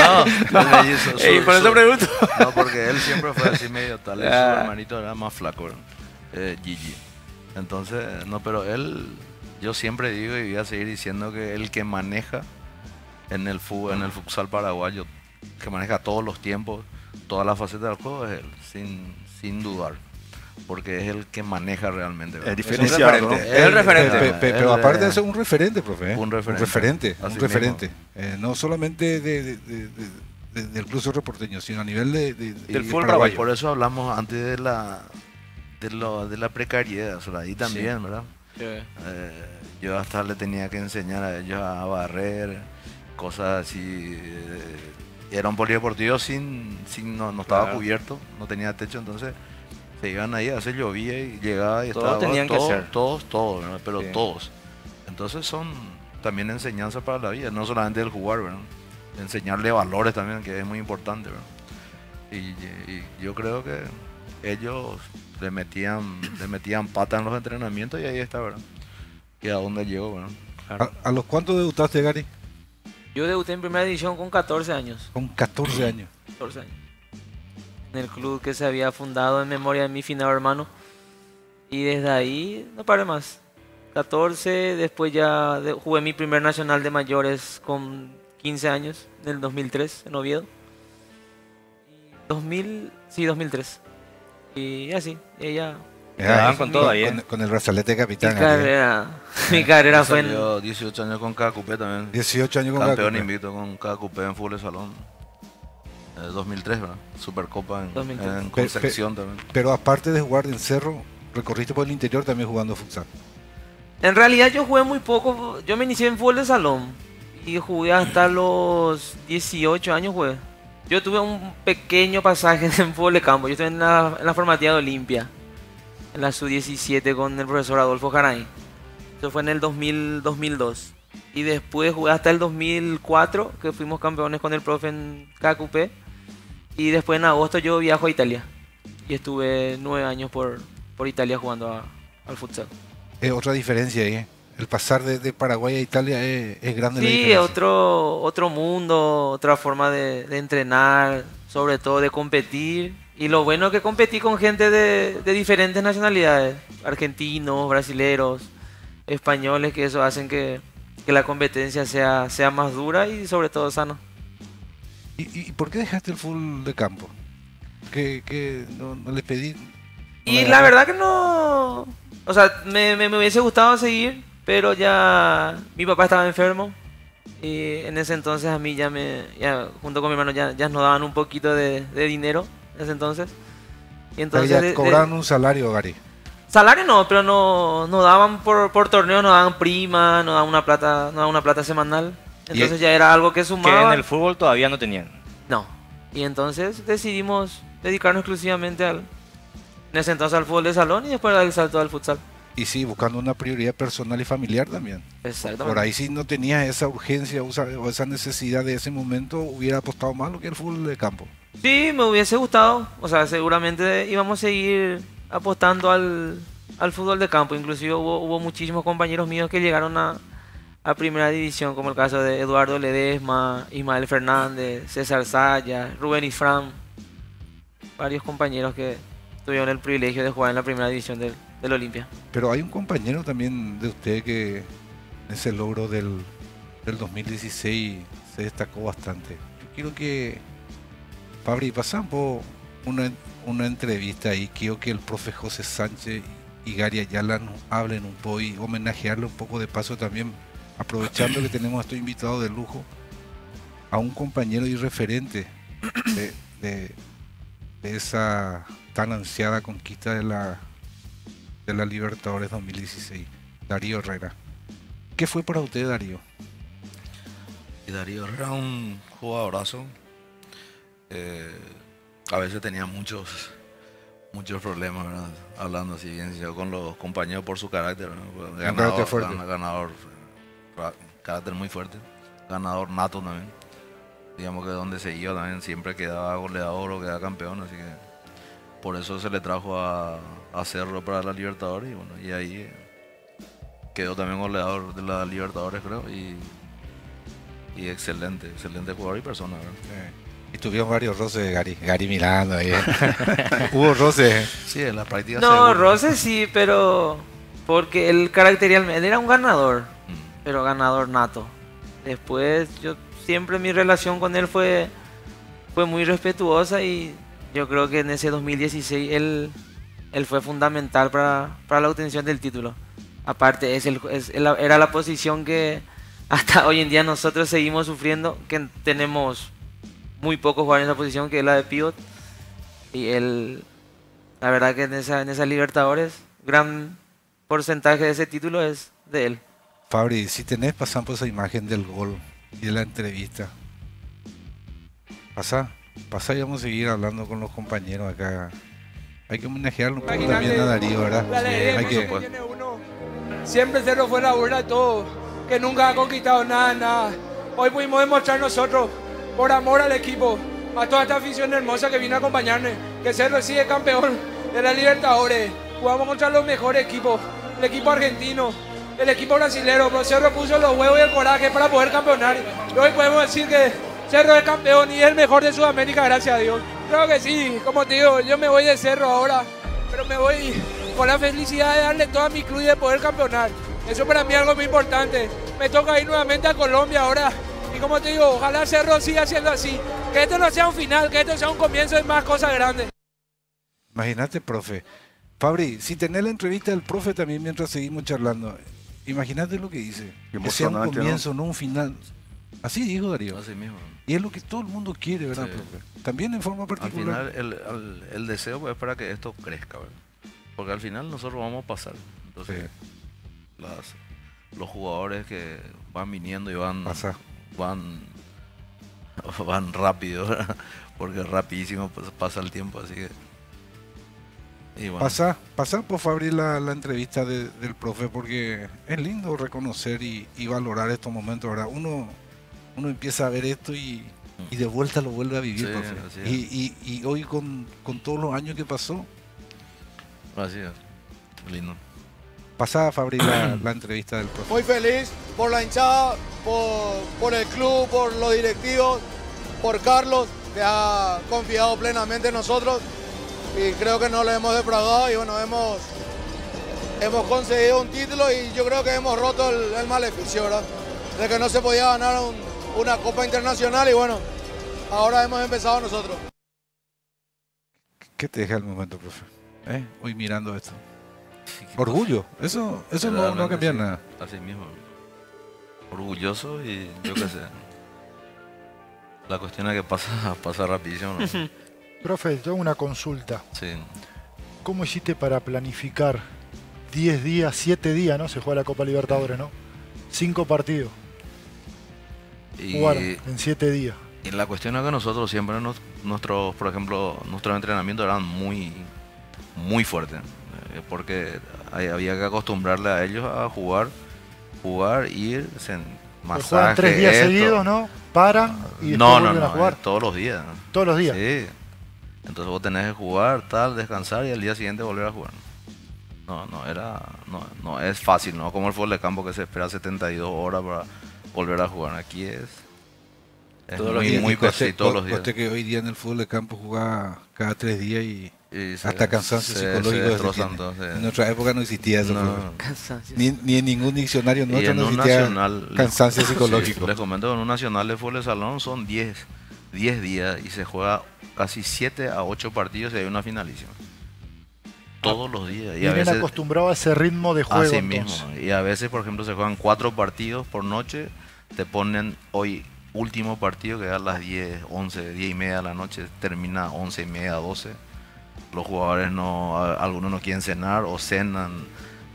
no, el mellizo, Ey, por eso pregunto. No, porque él siempre fue así medio tal. Su Ah. hermanito era más flaco, ¿verdad? Gigi. Entonces, no, pero él, yo siempre digo y voy a seguir diciendo que el que maneja en el fútbol, en el futsal paraguayo, que maneja todos los tiempos, todas las facetas del juego, es él, sin dudar. Porque es el que maneja realmente. ¿verdad? Es diferenciado, ¿no? Es el referente. Pero aparte de eso, un referente, profe. Un referente. Un Así referente. No solamente del Club Cerro Porteño, sino a nivel Del fútbol Paraguay. Por eso hablamos antes de la precariedad, o sea, ahí también, Sí. ¿verdad? Yo hasta le tenía que enseñar a ellos a barrer, cosas así. Era un polideportivo no estaba Claro. cubierto, no tenía techo, entonces se iban ahí, a hacer llovía y llegaba y Todos estaba tenían que hacer. todos, ¿verdad? Pero Sí. todos. Entonces son también enseñanzas para la vida, no solamente el jugar, ¿verdad? Enseñarle valores también, que es muy importante, ¿verdad? Y yo creo que ellos le metían pata en los entrenamientos y ahí está, ¿verdad? Y a dónde llegó, ¿verdad? ¿A los cuántos debutaste, Gary? Yo debuté en primera división con 14 años. Con 14 años. 14 años. En el club que se había fundado en memoria de mi finado hermano. Y desde ahí no paré más. 14, después ya jugué mi primer nacional de mayores con 15 años, en el 2003, en Oviedo. Sí, 2003. Y así, ella... Quedaban con todo ahí, Con el brazalete de capitán. Mi carrera fue en... Salió 18 años con KQP también. 18 años con Campeón KQP. invicto con KQP en fútbol de salón. 2003, ¿verdad? Supercopa en 2003. Concepción también. Pero aparte de jugar en Cerro, recorriste por el interior también jugando futsal. En realidad yo jugué muy poco. Yo me inicié en fútbol de salón. Y jugué hasta los 18 años, jugué. Yo tuve un pequeño pasaje en fútbol de campo. Yo estuve en la formativa de Olimpia. En la sub-17 con el profesor Adolfo Jaray. Eso fue en el 2002. Y después jugué hasta el 2004, que fuimos campeones con el profe en KQP. Y después en agosto yo viajo a Italia. Y estuve 9 años por Italia jugando al futsal. Es otra diferencia ahí. El pasar de Paraguay a Italia es grande la Sí, diferencia. otro mundo, otra forma de entrenar, sobre todo de competir. Y lo bueno es que competí con gente de diferentes nacionalidades, argentinos, brasileros, españoles, que eso hacen que la competencia sea más dura y sobre todo sana. ¿Y por qué dejaste el fútbol de campo? Que no les pedí. Y la verdad que no... O sea, me hubiese gustado seguir, pero ya mi papá estaba enfermo. Y en ese entonces a mí ya junto con mi hermano ya nos daban un poquito de dinero en ese entonces. Y entonces ya cobraban un salario, Gary. salario no, pero no daban por torneo, no daban prima, no daban una plata semanal. Entonces ya era algo que Que sumaba. en el fútbol todavía no tenían. No. Y entonces decidimos dedicarnos exclusivamente en ese entonces al fútbol de salón y después dar el salto al futsal. Y sí, buscando una prioridad personal y familiar también. Exactamente. Por ahí si no tenías esa urgencia o esa necesidad de ese momento, hubiera apostado más lo que el fútbol de campo. Sí, me hubiese gustado. O sea, seguramente íbamos a seguir apostando al fútbol de campo. Inclusive hubo muchísimos compañeros míos que llegaron a primera división, como el caso de Eduardo Ledesma, Ismael Fernández, César Saya, Rubén Ifram. Varios compañeros que tuvieron el privilegio de jugar en la primera división del Olimpia. Pero hay un compañero también de usted que en ese logro del 2016 se destacó bastante. Yo quiero que, Fabri, pasamos una entrevista ahí. Quiero que el profe José Sánchez y Gary Ayala nos hablen un poco y homenajearle un poco de paso también, aprovechando que tenemos a estos invitados de lujo, a un compañero y referente de esa tan ansiada conquista de la Libertadores 2016, Darío Herrera. ¿Qué fue para usted, Darío? Y Darío era un jugadorazo. A veces tenía muchos problemas, ¿verdad? Hablando así bien sincero, con los compañeros por su carácter, ¿no? Carácter fuerte. Ganador, carácter muy fuerte, ganador nato también. Digamos que donde se iba también siempre quedaba goleador o quedaba campeón, así que por eso se le trajo a Cerro para la Libertadores y bueno, y ahí quedó también goleador de la Libertadores, creo, y excelente jugador y persona, ¿verdad? Y tuvieron varios roces, Gary mirando ahí. Hubo roces. Sí, en la práctica No, seguro. roces sí, pero porque él caracterialmente era un ganador, pero ganador nato. Después yo siempre mi relación con él fue muy respetuosa y yo creo que en ese 2016 él fue fundamental para la obtención del título. Aparte era la posición que hasta hoy en día nosotros seguimos sufriendo, que tenemos muy pocos jugadores en esa posición, que es la de pivot. Y él, la verdad que en esa Libertadores, gran porcentaje de ese título es de él. Fabri, si tenés, pasamos por esa imagen del gol y de la entrevista. Pasá y vamos a seguir hablando con los compañeros acá. Hay que homenajearlo un poco también a Darío, ¿verdad? La alegría hay que... tiene uno. Siempre Cerro fue la burla de todo, que nunca ha conquistado nada. Hoy pudimos demostrar nosotros, por amor al equipo, a toda esta afición hermosa que vino a acompañarnos, que Cerro sigue campeón de la Libertadores. Jugamos contra los mejores equipos, el equipo argentino, el equipo brasilero, pero Cerro puso los huevos y el coraje para poder campeonar. Y hoy podemos decir que Cerro es campeón y es el mejor de Sudamérica, gracias a Dios. Creo que sí, como te digo, yo me voy de Cerro ahora, pero me voy con la felicidad de darle todo a mi club y de poder campeonar. Eso para mí es algo muy importante. Me toca ir nuevamente a Colombia ahora. Y como te digo, ojalá Cerro siga siendo así. Que esto no sea un final, que esto sea un comienzo de más cosas grandes. Imagínate, profe. Fabri, si tenés la entrevista del profe también mientras seguimos charlando, imagínate lo que dice. Que sea un comienzo, no un final. Así dijo Darío. Así mismo. Y es lo que todo el mundo quiere, ¿verdad, Sí. profe? También en forma particular. Al final, el deseo pues, es para que esto crezca, ¿verdad? Porque al final nosotros vamos a pasar. Entonces, los jugadores que van viniendo y van rápido, ¿verdad? Porque rapidísimo pues, pasa el tiempo, así que... Y bueno. Pasar por Fabri la entrevista del profe, porque es lindo reconocer y valorar estos momentos, ¿verdad? Uno empieza a ver esto y de vuelta lo vuelve a vivir, Sí, profe. así es. Y hoy con todos los años que pasó, Así es. Lindo. pasaba Fabri la entrevista del profe. Muy feliz por la hinchada, por el club, por los directivos, por Carlos, que ha confiado plenamente en nosotros y creo que no lo hemos defraudado y bueno, hemos conseguido un título y yo creo que hemos roto el maleficio, ¿verdad? De que no se podía ganar una Copa Internacional y bueno, ahora hemos empezado nosotros. ¿Qué te deja el momento, profe? Hoy mirando esto. Orgullo, eso no va a cambiar nada. Así mismo. Orgulloso y yo qué sé. La cuestión es que pasa rapidísimo, ¿no? Profe, tengo una consulta. Sí. ¿Cómo hiciste para planificar 10 días, 7 días, ¿no? Se juega la Copa Libertadores, ¿no? 5 partidos. Jugar en 7 días. Y la cuestión es que nosotros siempre, por ejemplo, nuestros entrenamientos eran muy fuertes. Porque había que acostumbrarle a ellos a jugar, ir, masaje. Juegan 3 días seguidos, ¿no? Paran y después vuelven a jugar. Todos los días. Todos los días. Sí. Entonces vos tenés que jugar, descansar y al día siguiente volver a jugar. No es fácil, ¿no? Como el fútbol de campo que se espera 72 horas para volver a jugar. Aquí es todos los días. Muy pesado todos los días. Usted que hoy día en el fútbol de campo jugaba cada 3 días y hasta cansancio psicológico. En nuestra época no existía eso. Ni en ningún diccionario nuestro no existía cansancio psicológico. Les comento que en un nacional de fútbol de salón son 10 días y se juega casi 7 a 8 partidos y hay una finalísima. Todos los días. Y a veces acostumbrado a ese ritmo de juego. Así mismo. Y a veces, por ejemplo, se juegan 4 partidos por noche. Te ponen hoy último partido que a las 10, 11, 10 y media de la noche. Termina 11 y media, 12. Los jugadores algunos no quieren cenar o cenan.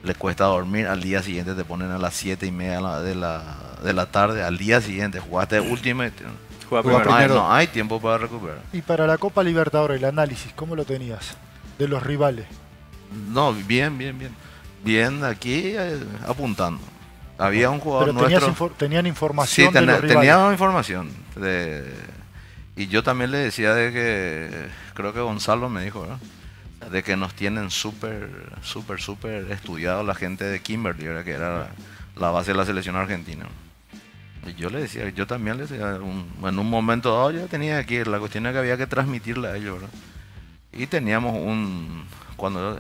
Les cuesta dormir. Al día siguiente te ponen a las 7 y media de la tarde. Al día siguiente jugaste último y no hay tiempo para recuperar. Y para la Copa Libertadores, el análisis, ¿cómo lo tenías? De los rivales. No, bien. Bien, aquí apuntando. Había un jugador pero nuestro. ¿Tenían información de los rivales? Teníamos información. Y yo también le decía de que, creo que Gonzalo me dijo, ¿verdad? de que nos tienen súper estudiado la gente de Kimberly, ¿verdad? Que era la base de la selección argentina. Y yo le decía, yo también le decía, en un momento dado yo tenía que ir, la cuestión es que había que transmitirle a ellos, ¿verdad? Y teníamos cuando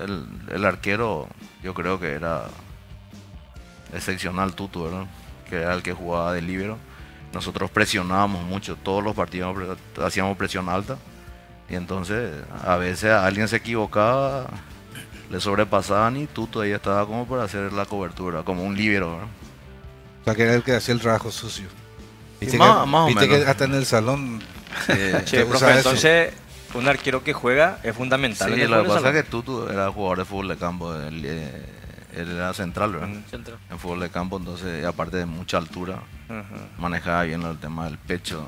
el arquero, yo creo que era excepcional, Tutu, ¿verdad? Que era el que jugaba de líbero. Nosotros presionábamos mucho, todos los partidos hacíamos presión alta. Y entonces a veces alguien se equivocaba, le sobrepasaban y Tutu ahí estaba como para hacer la cobertura, como un líbero, ¿verdad? O sea, que era el que hacía el trabajo sucio. Viste, más o viste menos. que hasta en el salón... Che, profe, entonces un arquero que juega es fundamental. Sí, en el lo que fútbol pasa de es que Tutu era jugador de fútbol de campo, él era central, ¿verdad? Central. En fútbol de campo, entonces aparte de mucha altura, manejaba bien el tema del pecho,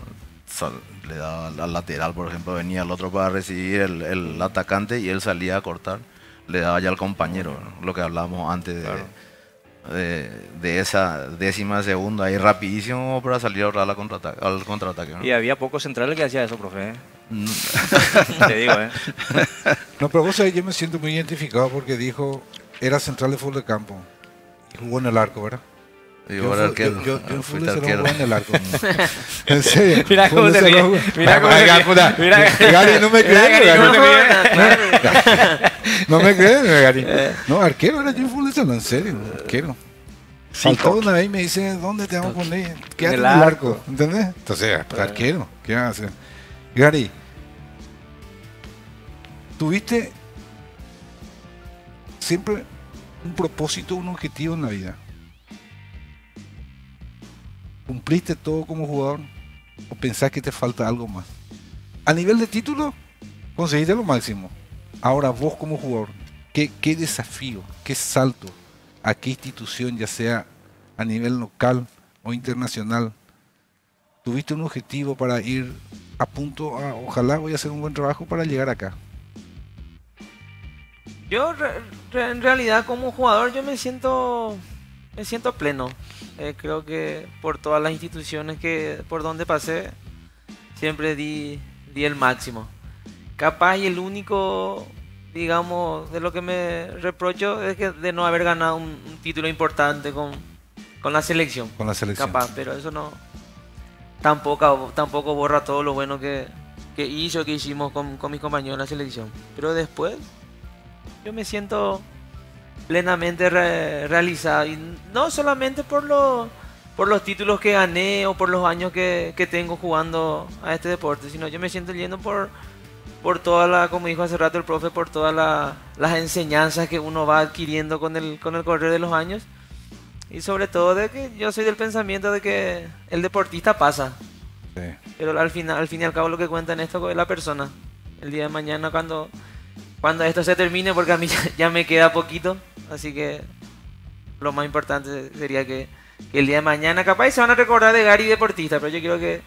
le daba al lateral, por ejemplo, venía el otro para recibir el atacante y él salía a cortar, le daba ya al compañero, ¿no? Lo que hablábamos antes de esa décima segunda ahí rapidísimo para salir a ahorrar al contraataque, ¿no? Y había pocos centrales que hacía eso, profe. Te digo, No, pero vos sabés, yo me siento muy identificado porque dijo, era central de fútbol de campo y jugó en el arco, ¿verdad? Yo era arquero. Yo en fuiste fútbol arquero. jugué en el arco. En serio. Mira cómo se ríe. Mira cómo se ríe. Mira, Gary, no me crees. Gary, no me No me crees, Gary. No, arquero era yo en fútbol de salón, en serio, arquero. Faltó una vez y me dice, ¿dónde te vamos a poner? Quédate en el arco, ¿entendés? Entonces, arquero, ¿qué vas a hacer? Gary, ¿tuviste siempre un propósito, un objetivo en la vida? ¿Cumpliste todo como jugador o pensás que te falta algo más? A nivel de título, conseguiste lo máximo. Ahora vos como jugador, ¿qué desafío, qué salto, a qué institución, ya sea a nivel local o internacional, tuviste un objetivo para ir a punto a, ojalá voy a hacer un buen trabajo para llegar acá? Yo en realidad como jugador yo me siento pleno. Creo que por todas las instituciones por donde pasé siempre di el máximo. Capaz y el único, digamos, de lo que me reprocho es que de no haber ganado un título importante con la selección. Con la selección. Capaz, pero eso no tampoco borra todo lo bueno que hicimos con mis compañeros en la selección. Pero después yo me siento plenamente realizado, y no solamente por los títulos que gané o por los años que tengo jugando a este deporte, sino yo me siento lleno por toda como dijo hace rato el profe, por todas las enseñanzas que uno va adquiriendo con el correr de los años, y sobre todo de que yo soy del pensamiento de que el deportista pasa, sí, pero al fin y al cabo lo que cuenta en esto es la persona. El día de mañana cuando esto se termine, porque a mí ya me queda poquito, así que lo más importante sería que el día de mañana capaz se van a recordar de Gary deportista, pero yo quiero que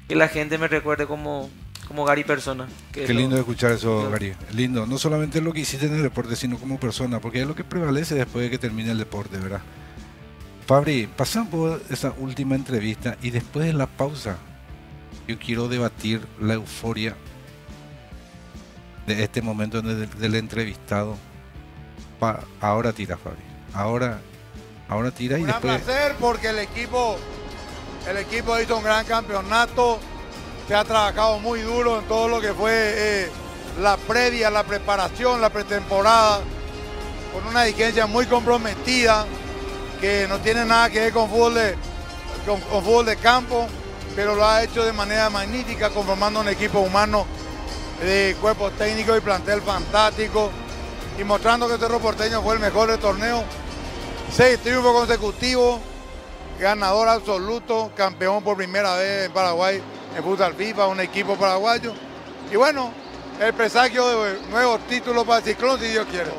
la gente me recuerde como Gary persona. Qué lindo escuchar eso, Gary. Lindo, no solamente lo que hiciste en el deporte, sino como persona, porque es lo que prevalece después de que termine el deporte, ¿verdad? Fabri, pasamos por esa última entrevista y después de la pausa yo quiero debatir la euforia de este momento del entrevistado. Ahora tira, Fabri. Ahora tira y Un después... placer porque el equipo hizo un gran campeonato, se ha trabajado muy duro en todo lo que fue la previa, la preparación, la pretemporada, con una dirigencia muy comprometida, que no tiene nada que ver con fútbol de campo, pero lo ha hecho de manera magnífica, conformando un equipo humano de cuerpos técnicos y plantel fantástico, y mostrando que Cerro Porteño fue el mejor del torneo. 6 triunfos consecutivos, ganador absoluto, campeón por primera vez en Paraguay en futsal FIFA, un equipo paraguayo. Y bueno, el presagio de nuevos títulos para el Ciclón, si Dios quiere.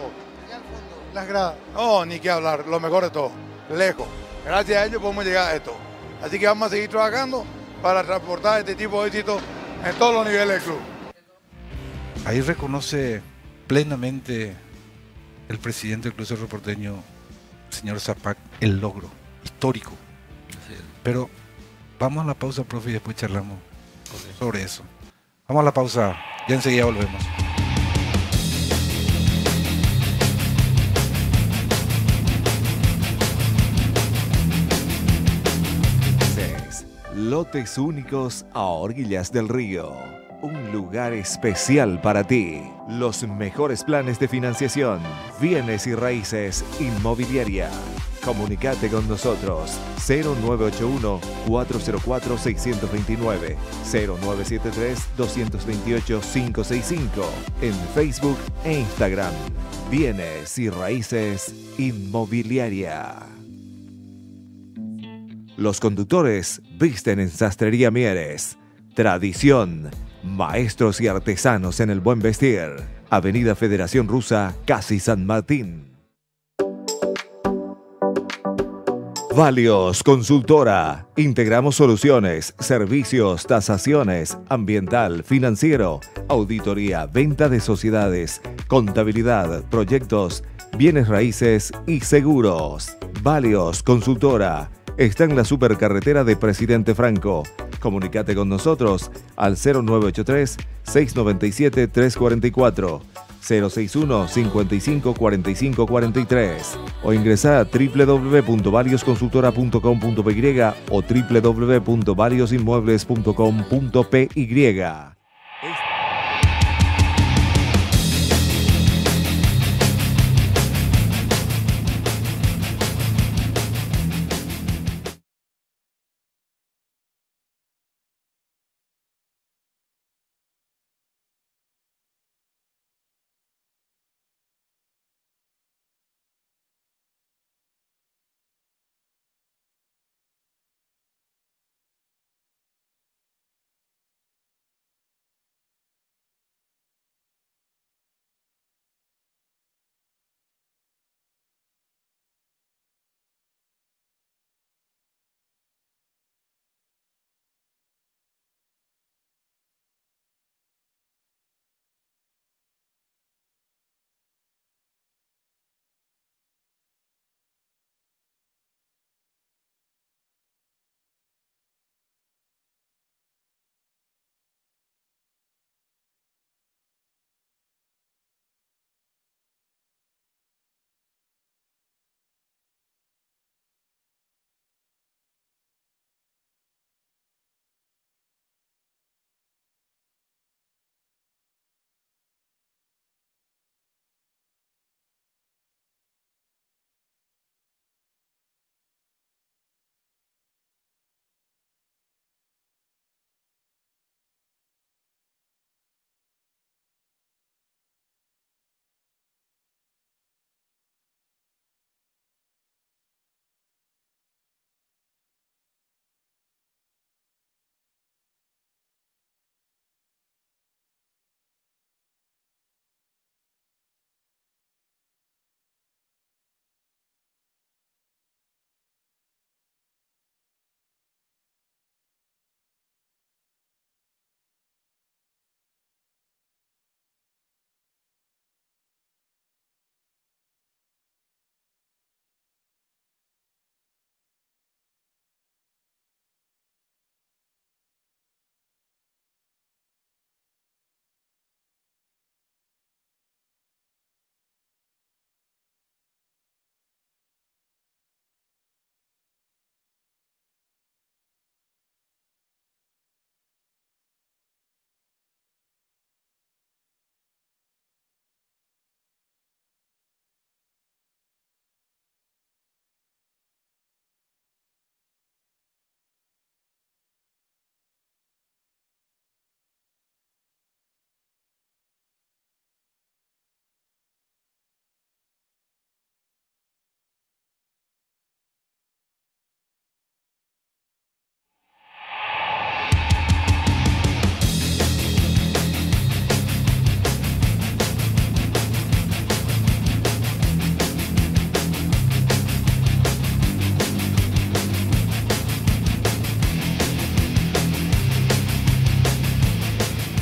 Las gradas. No, ni que hablar, lo mejor de todo, lejos. Gracias a ellos podemos llegar a esto. Así que vamos a seguir trabajando para transportar este tipo de éxitos en todos los niveles del club. Ahí reconoce plenamente el presidente del Club Cerro Porteño, señor Zapac, el logro histórico. Pero vamos a la pausa, profe, y después charlamos sobre eso. Vamos a la pausa, ya enseguida volvemos. Lotes únicos a orillas del río. Un lugar especial para ti. Los mejores planes de financiación. Bienes y raíces inmobiliaria. Comunicate con nosotros 0981-404-629, 0973-228-565, en Facebook e Instagram. Bienes y raíces inmobiliaria. Los conductores visten en Sastrería Mieres. Tradición, maestros y artesanos en el buen vestir. Avenida Federación Rusa, casi San Martín. Valios Consultora. Integramos soluciones, servicios, tasaciones, ambiental, financiero, auditoría, venta de sociedades, contabilidad, proyectos, bienes raíces y seguros. Valios Consultora. Está en la supercarretera de Presidente Franco. Comunicate con nosotros al 0983-697-344, 061-5545-43 o ingresa a www.valiosconsultora.com.py o www.valiosinmuebles.com.py.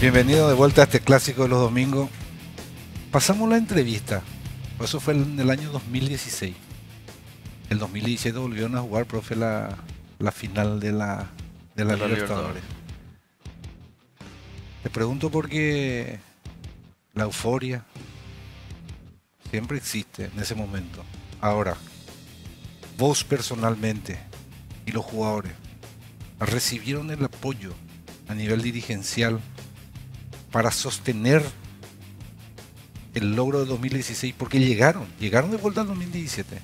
Bienvenido de vuelta a este clásico de los domingos. Pasamos la entrevista. Eso fue en el año 2016. El 2017 volvieron a jugar, profe, la final de la Libertadores. Te pregunto porque la euforia siempre existe en ese momento. Ahora, vos personalmente y los jugadores, recibieron el apoyo a nivel dirigencial para sostener el logro de 2016, porque llegaron de vuelta al 2017.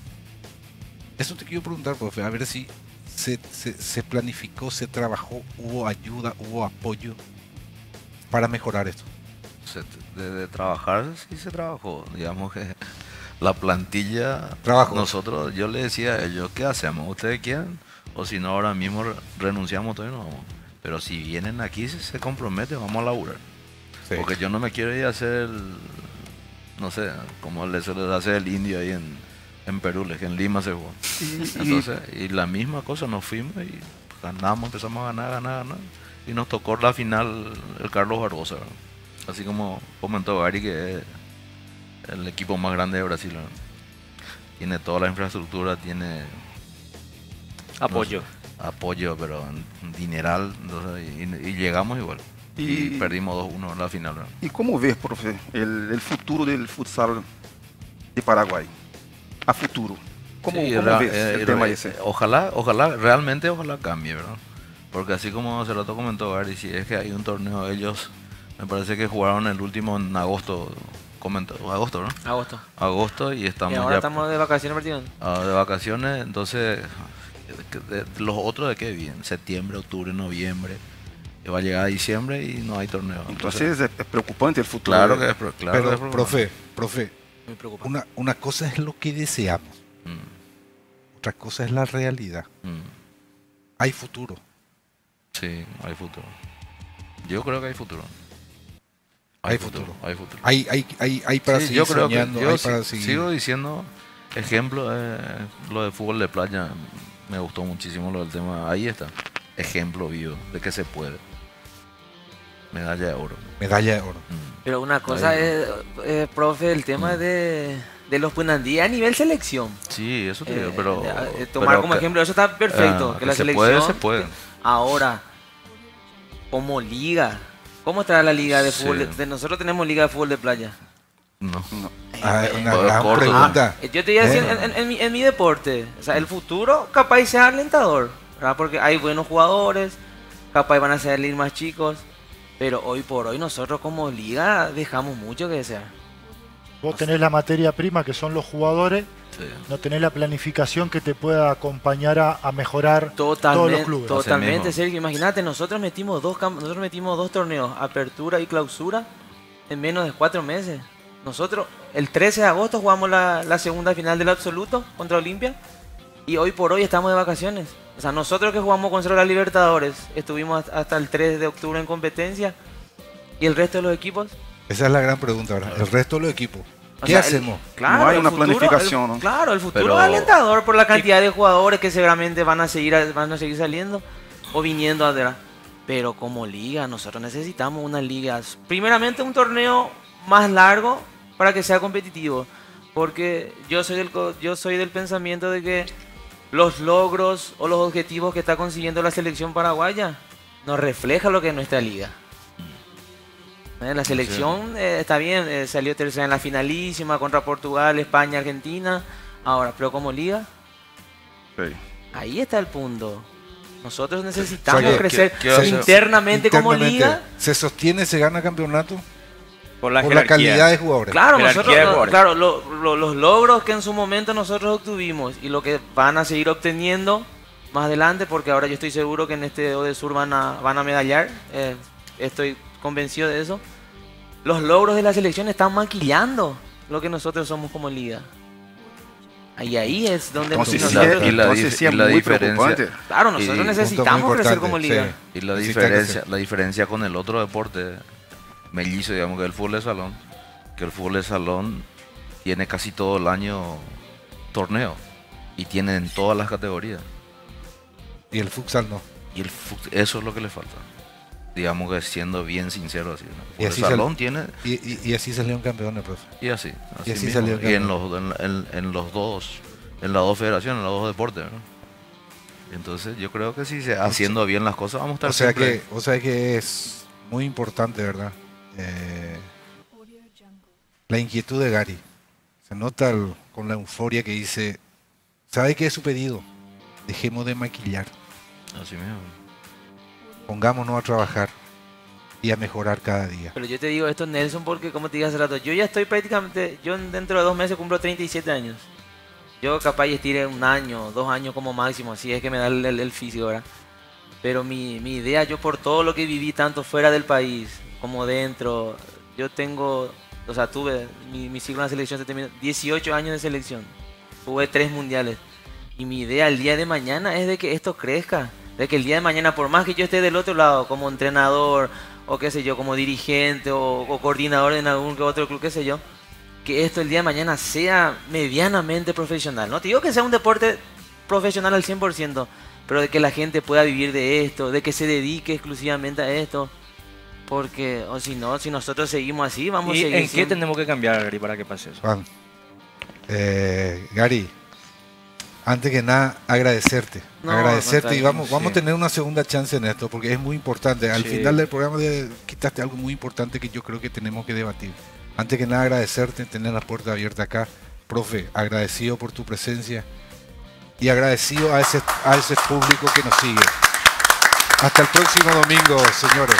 Eso te quiero preguntar, profe, a ver si se planificó, se trabajó, hubo ayuda, hubo apoyo para mejorar esto. De trabajar, sí se trabajó. Digamos que la plantilla, nosotros, yo le decía a ellos, ¿qué hacemos? ¿Ustedes quieren? O si no, ahora mismo renunciamos todo y nos vamos. Pero si vienen aquí, se comprometen, vamos a laburar. Sí. Porque yo no me quiero ir a hacer no sé, como le suele hacer el indio ahí en Perú, que en Lima se jugó. Entonces, y la misma cosa, nos fuimos y ganamos, empezamos a ganar. Y nos tocó la final el Carlos Barbosa, ¿verdad? Así como comentó Gary, que es el equipo más grande de Brasil, ¿verdad? Tiene toda la infraestructura, tiene apoyo. No sé, apoyo, pero en dineral, entonces, y llegamos igual. Y perdimos 2-1 en la final, ¿verdad? ¿Y cómo ves, profe, el futuro del futsal de Paraguay? A futuro. ¿Cómo ves el tema ese? Ojalá cambie, ¿verdad? Porque así como hace rato comentó Gary, si es que hay un torneo, ellos me parece que jugaron el último en agosto, agosto, ¿no? Agosto y estamos ahora estamos de vacaciones, partido. De vacaciones, entonces los otros de qué vienen, septiembre, octubre, noviembre. Que va a llegar a diciembre y no hay torneo. Entonces es preocupante el futuro. Claro que es preocupante. Pero, profe, una cosa es lo que deseamos. Otra cosa es la realidad. Hay futuro. Sí, hay futuro. Yo creo que hay futuro. Hay futuro. Hay para seguir soñando, hay para seguir. Sigo diciendo, ejemplo, lo de fútbol de playa, me gustó muchísimo lo del tema. Ahí está. Ejemplo vivo de que se puede. Medalla de oro. Pero una cosa es, profe, el tema de los Punandíes a nivel selección. Sí, eso te digo, pero tomar como ejemplo, eso está perfecto. Que la selección se puede. Ahora, como liga, ¿cómo está la liga de fútbol? Nosotros tenemos liga de fútbol de playa. No. Una gran pregunta. Yo te iba a decir, en mi deporte, o sea, el futuro capaz sea alentador, ¿verdad? Porque hay buenos jugadores, capaz van a salir más chicos, pero hoy por hoy nosotros como liga dejamos mucho que desear. Vos tenés la materia prima que son los jugadores, no tenés la planificación que te pueda acompañar a mejorar todos los clubes. Totalmente, Sergio. Imagínate, nosotros metimos dos torneos, apertura y clausura, en menos de 4 meses. Nosotros el 13 de agosto jugamos la segunda final del absoluto contra Olimpia y hoy por hoy estamos de vacaciones. O sea, nosotros que jugamos contra la Libertadores estuvimos hasta el 3 de octubre en competencia y el resto de los equipos. Esa es la gran pregunta, ¿verdad? El resto de los equipos. ¿Qué hacemos? No hay una planificación, ¿no? Claro, el futuro es alentador por la cantidad de jugadores que seguramente van a seguir saliendo o viniendo atrás. Pero como liga, nosotros necesitamos una liga. Primeramente un torneo más largo para que sea competitivo. Porque yo soy del pensamiento de que los logros o los objetivos que está consiguiendo la selección paraguaya nos refleja lo que es nuestra liga. La selección está bien, salió tercera en la finalísima contra Portugal, España, Argentina. Ahora, pero como liga, ahí está el punto. Nosotros necesitamos crecer internamente como liga. ¿Se sostiene, se gana campeonato? Por la calidad de jugadores. Claro, los logros que en su momento nosotros obtuvimos y lo que van a seguir obteniendo más adelante, porque ahora yo estoy seguro que en este Odesur van a medallar. Estoy convencido de eso. Los logros de la selección están maquillando lo que nosotros somos como liga. Y ahí es donde la diferencia. Claro, nosotros necesitamos crecer como liga. Sí. Y la diferencia con el otro deporte mellizo, digamos, que el fútbol de salón, que el fútbol de salón tiene casi todo el año torneo y tiene en todas las categorías. Y el futsal no. Eso es lo que le falta. Digamos que siendo bien sincero así, ¿no? El salón tiene y así salieron campeones, profe. Y así salieron. Y en las dos federaciones, en los dos deportes, ¿no? Entonces yo creo que si haciendo bien las cosas vamos a estar siempre. O sea que es muy importante, ¿verdad? La inquietud de Gary. Se nota con la euforia que dice, ¿sabe qué es su pedido? Dejemos de maquillar. Así mismo. pongámonos a trabajar y a mejorar cada día. Pero yo te digo esto, Nelson, porque como te dije hace rato, yo ya estoy prácticamente, yo dentro de 2 meses cumplo 37 años. Yo capaz estire 1 año, 2 años como máximo, si es que me da el físico, ¿verdad? Pero mi idea, yo por todo lo que viví, tanto fuera del país como dentro, yo tengo, o sea, tuve mi ciclo en la selección, se terminó 18 años de selección, jugué 3 mundiales. Y mi idea el día de mañana es de que esto crezca, de que el día de mañana, por más que yo esté del otro lado, como entrenador, o qué sé yo, como dirigente, o coordinador en algún que otro club, qué sé yo, que esto el día de mañana sea medianamente profesional. No te digo que sea un deporte profesional al 100%, pero de que la gente pueda vivir de esto, de que se dedique exclusivamente a esto, porque, o si no, si nosotros seguimos así, vamos a ¿Y seguir en qué siendo... tenemos que cambiar, Gary, para que pase eso? Juan, Gary, antes que nada, agradecerte. No, agradecerte y vamos sí. a tener una segunda chance en esto, porque es muy importante. Al Sí. final del programa quitaste algo muy importante que yo creo que tenemos que debatir. Antes que nada, agradecerte, tener la puerta abierta acá. Profe, agradecido por tu presencia y agradecido a ese público que nos sigue. Hasta el próximo domingo, señores.